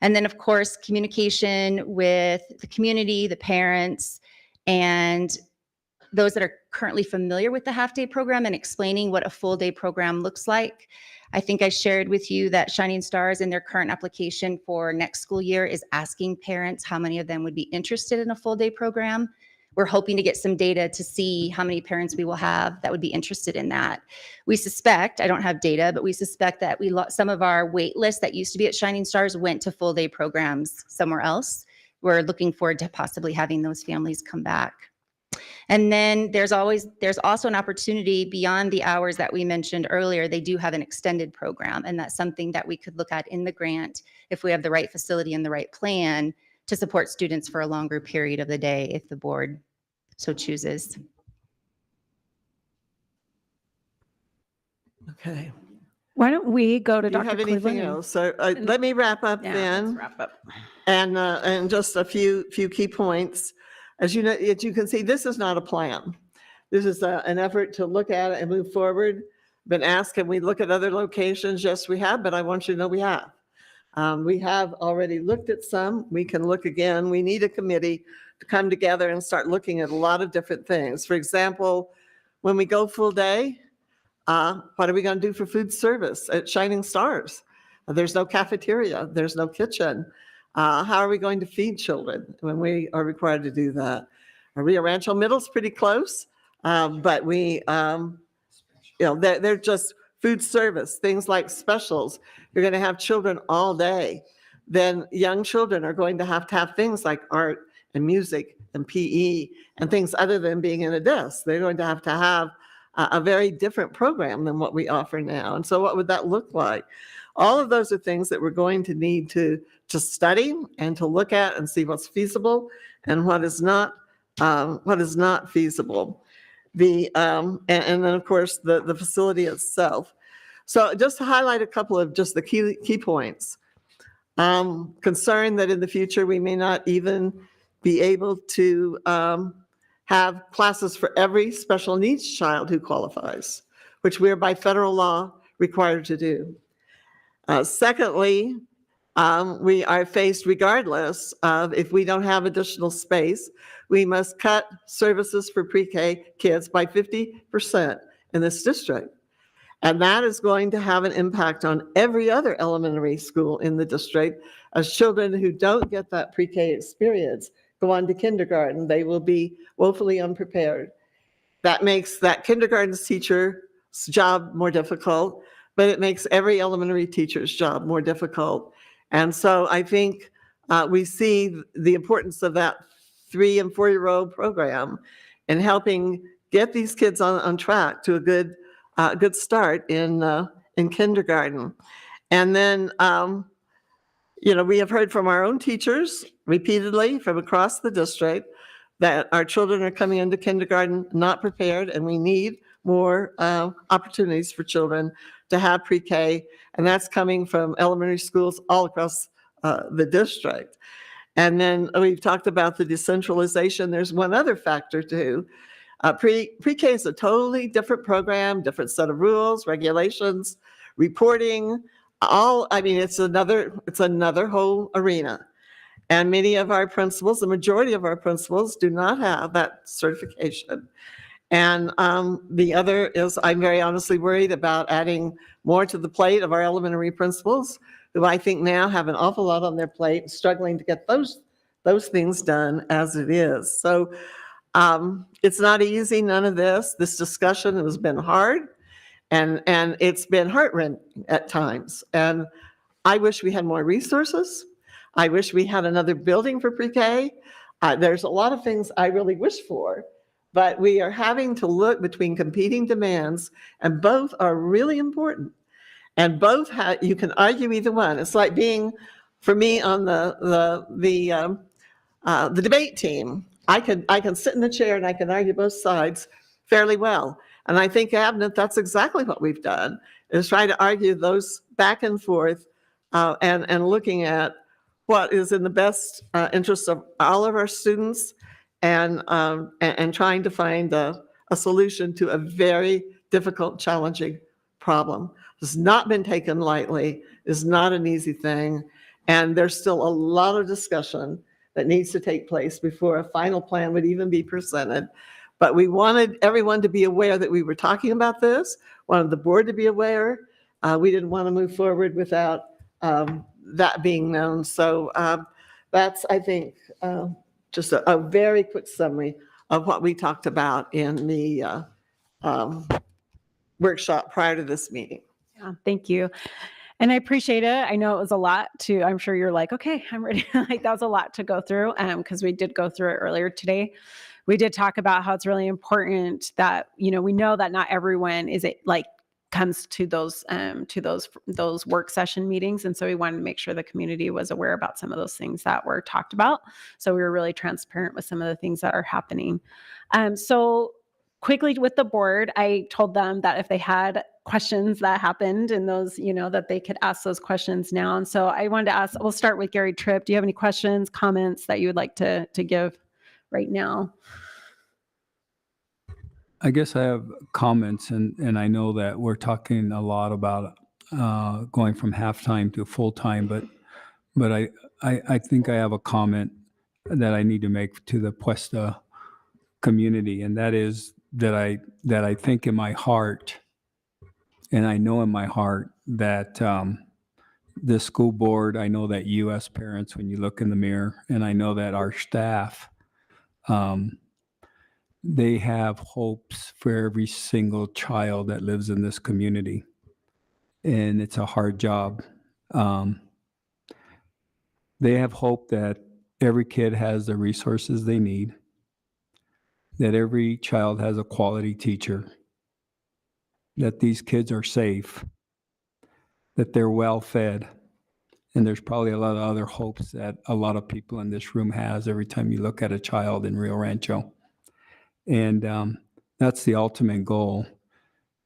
And then, of course, communication with the community, the parents, and those that are currently familiar with the half-day program and explaining what a full-day program looks like. I think I shared with you that Shining Stars in their current application for next school year is asking parents how many of them would be interested in a full-day program. We're hoping to get some data to see how many parents we will have that would be interested in that. We suspect, I don't have data, but we suspect that some of our wait lists that used to be at Shining Stars went to full-day programs somewhere else. We're looking forward to possibly having those families come back. And then there's also an opportunity beyond the hours that we mentioned earlier. They do have an extended program, and that's something that we could look at in the grant if we have the right facility and the right plan to support students for a longer period of the day if the board so chooses. Okay. Why don't we go to Do you Dr. have anything Cleveland? else? So let me wrap up Yeah, then. let's wrap up. And just a few key points. As you know, as you can see, this is not a plan. This is an effort to look at it and move forward. Been asked, can we look at other locations? Yes, we have, but I want you to know we have. We have already looked at some. We can look again. We need a committee to come together and start looking at a lot of different things. For example, when we go full day, what are we going to do for food service at Shining Stars? There's no cafeteria. There's no kitchen. How are we going to feed children when we are required to do that? Rio Rancho Middle's pretty close, but they're just food service, things like specials. You're going to have children all day. Then young children are going to have things like art and music and PE and things other than being in a desk. They're going to have a very different program than what we offer now. And so what would that look like? All of those are things that we're going to need to study and to look at and see what's feasible and what is not feasible. And then of course the facility itself. So just to highlight a couple of just the key points. Concerned that in the future we may not even be able to have classes for every special needs child who qualifies, which we are by federal law required to do. Secondly, we are faced regardless of if we don't have additional space, we must cut services for pre-K kids by 50% in this district. And that is going to have an impact on every other elementary school in the district, as children who don't get that pre-K experience go on to kindergarten. They will be woefully unprepared. That makes that kindergarten teacher's job more difficult, but it makes every elementary teacher's job more difficult. And so I think we see the importance of that 3- and 4-year-old program in helping get these kids on track to a good start in kindergarten. And then, we have heard from our own teachers repeatedly from across the district that our children are coming into kindergarten not prepared, and we need more opportunities for children to have pre-K, and that's coming from elementary schools all across the district. And then we've talked about the decentralization. There's one other factor too. Pre-K is a totally different program, different set of rules, regulations, reporting, it's another whole arena. And many of our principals, the majority of our principals, do not have that certification. And the other is I'm very honestly worried about adding more to the plate of our elementary principals, who I think now have an awful lot on their plate, struggling to get those things done as it is. So it's not easy, none of this. This discussion has been hard, and it's been heart-rending at times. And I wish we had more resources. I wish we had another building for pre-K. There's a lot of things I really wish for, but we are having to look between competing demands, and both are really important. And both have, you can argue either one. It's like being, for me, on the debate team. I can sit in the chair and I can argue both sides fairly well. And I think, Abnett, that's exactly what we've done, is try to argue those back and forth and looking at what is in the best interest of all of our students and trying to find a solution to a very difficult, challenging problem. It's not been taken lightly. It's not an easy thing. And there's still a lot of discussion that needs to take place before a final plan would even be presented. But we wanted everyone to be aware that we were talking about this, wanted the board to be aware. We didn't want to move forward without that being known. So that's, I think, just a very quick summary of what we talked about in the workshop prior to this meeting. Yeah, thank you. And I appreciate it. I know it was a lot to, I'm sure you're like, okay, I'm ready. Like that was a lot to go through because we did go through it earlier today. We did talk about how it's really important that, we know that not everyone comes to those work session meetings. And so we wanted to make sure the community was aware about some of those things that were talked about. So we were really transparent with some of the things that are happening. So quickly with the board, I told them that if they had questions that happened and those, that they could ask those questions now. And so I wanted to ask, we'll start with Gary Tripp. Do you have any questions, comments that you would like to give right now? I guess I have comments, and I know that we're talking a lot about going from half-time to full-time, but I think I have a comment that I need to make to the Puesta community, and that is that I think in my heart, and I know in my heart that the school board, I know that you as parents, when you look in the mirror, and I know that our staff, they have hopes for every single child that lives in this community. And it's a hard job. They have hope that every kid has the resources they need, that every child has a quality teacher, that these kids are safe, that they're well fed. And there's probably a lot of other hopes that a lot of people in this room has every time you look at a child in Rio Rancho. And that's the ultimate goal.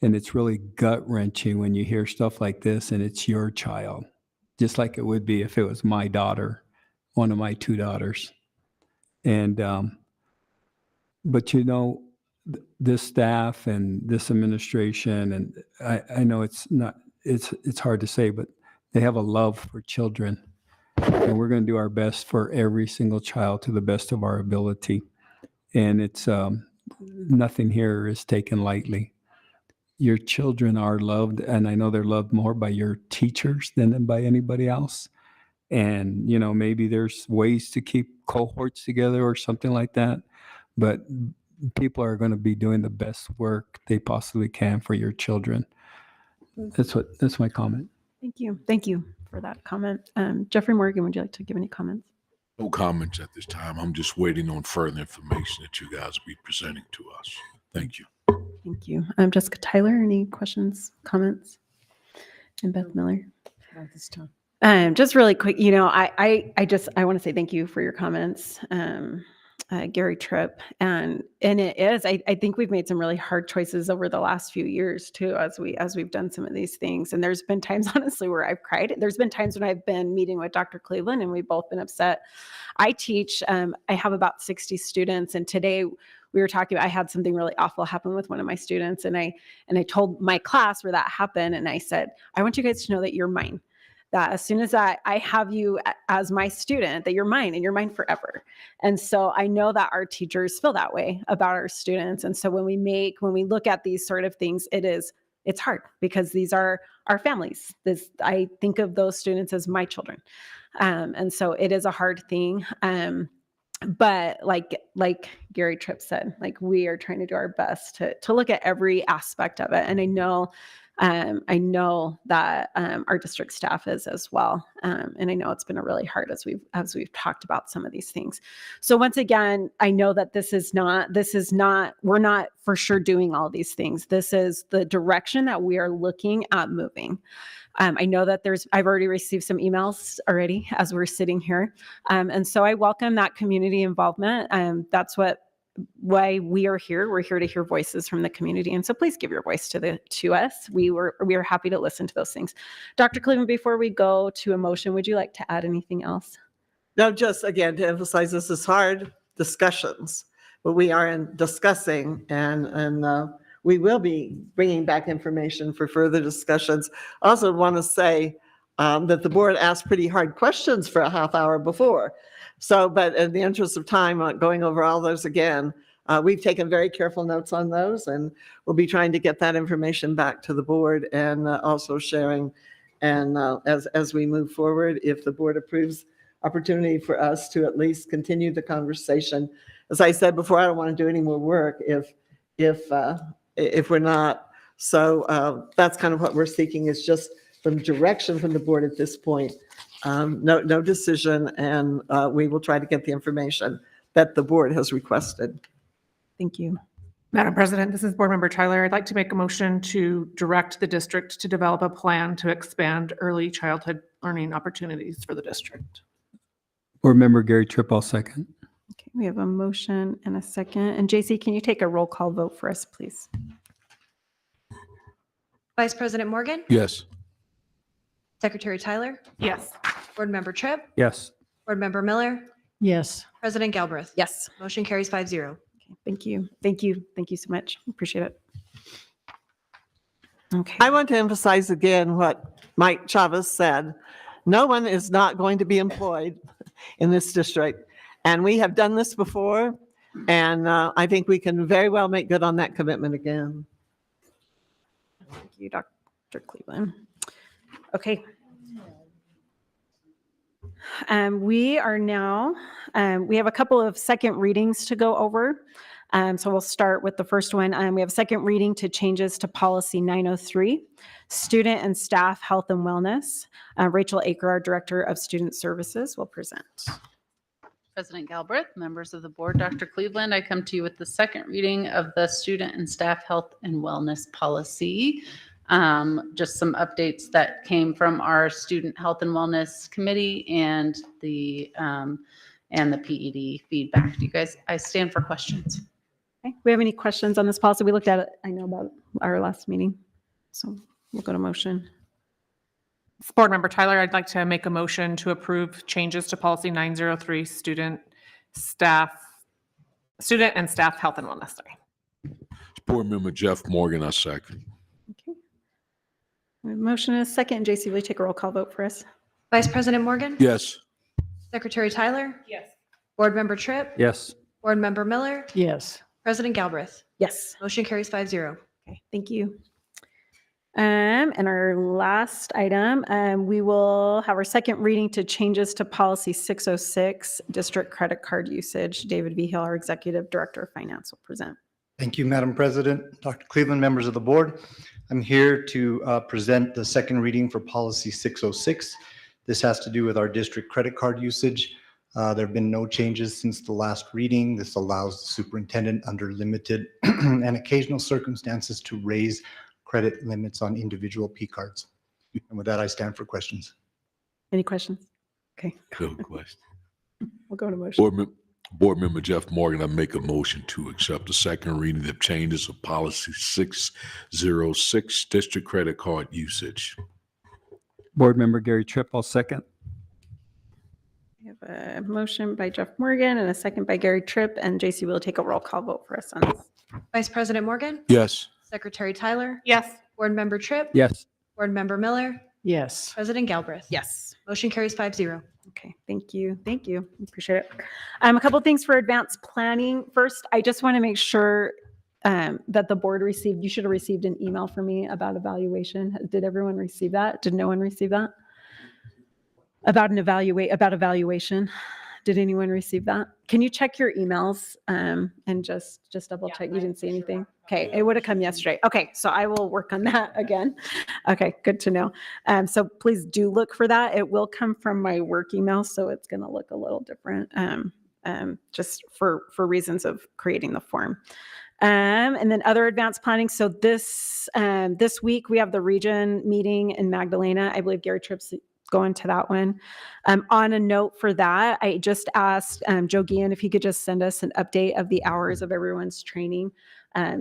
And it's really gut-wrenching when you hear stuff like this and it's your child, just like it would be if it was my daughter, one of my two daughters. And but this staff and this administration, and I know it's hard to say, but they have a love for children. And we're going to do our best for every single child to the best of our ability. And it's nothing here is taken lightly. Your children are loved, and I know they're loved more by your teachers than by anybody else. And, maybe there's ways to keep cohorts together or something like that, but people are going to be doing the best work they possibly can for your children. That's my comment. Thank you. Thank you for that comment. Jeffrey Morgan, would you like to give any comments? No comments at this time. I'm just waiting on further information that you guys will be presenting to us. Thank you. Thank you. Jessica Tyler, any questions, comments? And Beth Miller? At this time. Just really quick, I want to say thank you for your comments, Gary Tripp. And it is, I think we've made some really hard choices over the last few years too, as we've done some of these things. And there's been times, honestly, where I've cried. There's been times when I've been meeting with Dr. Cleveland and we've both been upset. I teach, I have about 60 students, and today we were talking about, I had something really awful happen with one of my students, and I told my class where that happened, and I said, I want you guys to know that you're mine. That as soon as I have you as my student, that you're mine and you're mine forever. And so I know that our teachers feel that way about our students. And so when we look at these sort of things, it's hard because these are our families. I think of those students as my children. And so it is a hard thing. But like Gary Tripp said, we are trying to do our best to look at every aspect of it. And I know I know that our district staff is as well. And I know it's been a really hard as we've talked about some of these things. So once again, I know that we're not for sure doing all these things. This is the direction that we are looking at moving. I know that I've already received some emails already as we're sitting here. And so I welcome that community involvement. That's why we are here. We're here to hear voices from the community. And so please give your voice to us. We are happy to listen to those things. Dr. Cleveland, before we go to a motion, would you like to add anything else? No, just again, to emphasize this is hard discussions, but we are discussing and we will be bringing back information for further discussions. I also want to say that the board asked pretty hard questions for a half hour before. So, but in the interest of time, going over all those again, we've taken very careful notes on those, and we'll be trying to get that information back to the board and also sharing. And as we move forward, if the board approves opportunity for us to at least continue the conversation. As I said before, I don't want to do any more work if we're not. So that's kind of what we're seeking, is just some direction from the board at this point. No decision, and we will try to get the information that the board has requested. Thank you. Madam President, this is Board Member Tyler. I'd like to make a motion to direct the district to develop a plan to expand early childhood learning opportunities for the district. Board Member Gary Tripp, I'll second. Okay, we have a motion and a second. And JC, can you take a roll call vote for us, please? Vice President Morgan? Yes. Secretary Tyler? Yes. Board Member Tripp? Yes. Board Member Miller? Yes. President Galbraith? Yes. Motion carries 5-0. Thank you. Thank you. Thank you so much. Appreciate it. Okay. I want to emphasize again what Mike Chavez said. No one is not going to be employed in this district. And we have done this before. And I think we can very well make good on that commitment again. Thank you, Dr. Cleveland. Okay. We are now, we have a couple of second readings to go over. So we'll start with the first one. We have a second reading to changes to policy 903, student and staff health and wellness. Rachel Aker, our Director of Student Services, will present. President Galbraith, members of the board, Dr. Cleveland, I come to you with the second reading of the student and staff health and wellness policy. Just some updates that came from our student health and wellness committee and the PED feedback. Do you guys, I stand for questions. Okay. We have any questions on this policy? We looked at it, I know, about our last meeting. So we'll go to motion. Board Member Tyler, I'd like to make a motion to approve changes to policy 903, student and staff health and wellness. Sorry. Board Member Jeff Morgan, I second. Okay. We have a motion and a second. JC, will you take a roll call vote for us? Vice President Morgan? Yes. Secretary Tyler? Yes. Board Member Tripp? Yes. Board Member Miller? Yes. President Galbraith? Yes. Motion carries 5-0. Okay, thank you. And our last item, we will have our second reading to changes to policy 606, district credit card usage. David V. Hill, our Executive Director of Finance, will present. Thank you, Madam President. Dr. Cleveland, members of the board. I'm here to present the second reading for policy 606. This has to do with our district credit card usage. There have been no changes since the last reading. This allows the superintendent, under limited and occasional circumstances, to raise credit limits on individual P cards. And with that, I stand for questions. Any questions? Okay. No question. We'll go to motion. Board Member Jeff Morgan, I make a motion to accept the second reading of changes of policy 606, district credit card usage. Board Member Gary Tripp, I'll second. We have a motion by Jeff Morgan and a second by Gary Tripp, and JC will take a roll call vote for us on this. Vice President Morgan? Yes. Secretary Tyler? Yes. Board Member Tripp? Yes. Board Member Miller? Yes. President Galbraith? Yes. Motion carries 5-0. Okay, thank you. Thank you. Appreciate it. A couple of things for advanced planning. First, I just want to make sure that the board received, you should have received an email from me about evaluation. Did everyone receive that? Did no one receive that? About evaluation. Did anyone receive that? Can you check your emails and just double check? You didn't see anything? Okay, it would have come yesterday. Okay, so I will work on that again. Okay, good to know. So please do look for that. It will come from my work email, so it's going to look a little different, just for reasons of creating the form. And then other advanced planning. So this week we have the region meeting in Magdalena. I believe Gary Tripp's going to that one. On a note for that, I just asked Joe Guillen if he could just send us an update of the hours of everyone's training.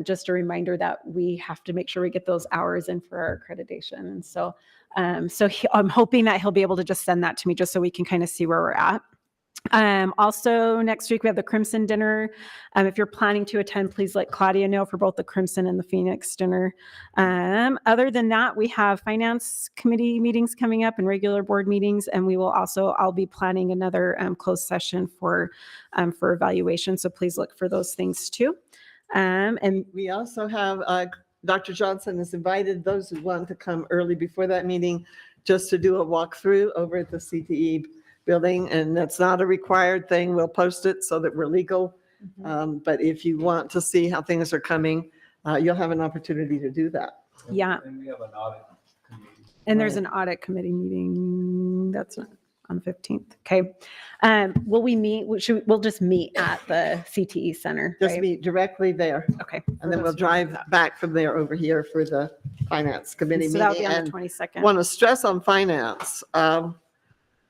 Just a reminder that we have to make sure we get those hours in for our accreditation. And so, I'm hoping that he'll be able to just send that to me just so we can kind of see where we're at. Also next week we have the Crimson dinner. If you're planning to attend, please let Claudia know for both the Crimson and the Phoenix dinner. Other than that, we have finance committee meetings coming up and regular board meetings, and I'll be planning another closed session for evaluation. So please look for those things too. And we also have Dr. Johnson has invited those who want to come early before that meeting just to do a walkthrough over at the CTE building, and that's not a required thing. We'll post it so that we're legal. But if you want to see how things are coming, you'll have an opportunity to do that. Yeah. And we have an audit committee. And there's an audit committee meeting that's on the 15th. Okay. Will we meet? We'll just meet at the CTE center. Just right? meet directly there. Okay. And then we'll drive back from there over here for the finance committee So that'll meeting. be on the And 22nd. want to stress on finance.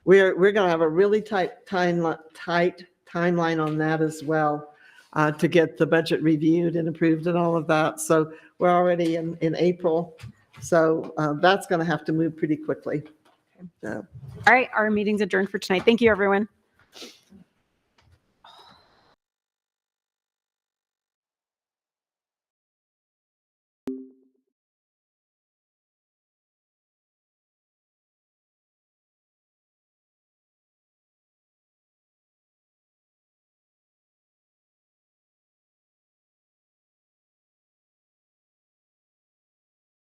We're going to have a really tight timeline on that as well, to get the budget reviewed and approved and all of that. So we're already in April. So that's going to have to move pretty quickly. So. All right. Our meeting's adjourned for tonight. Thank you, everyone.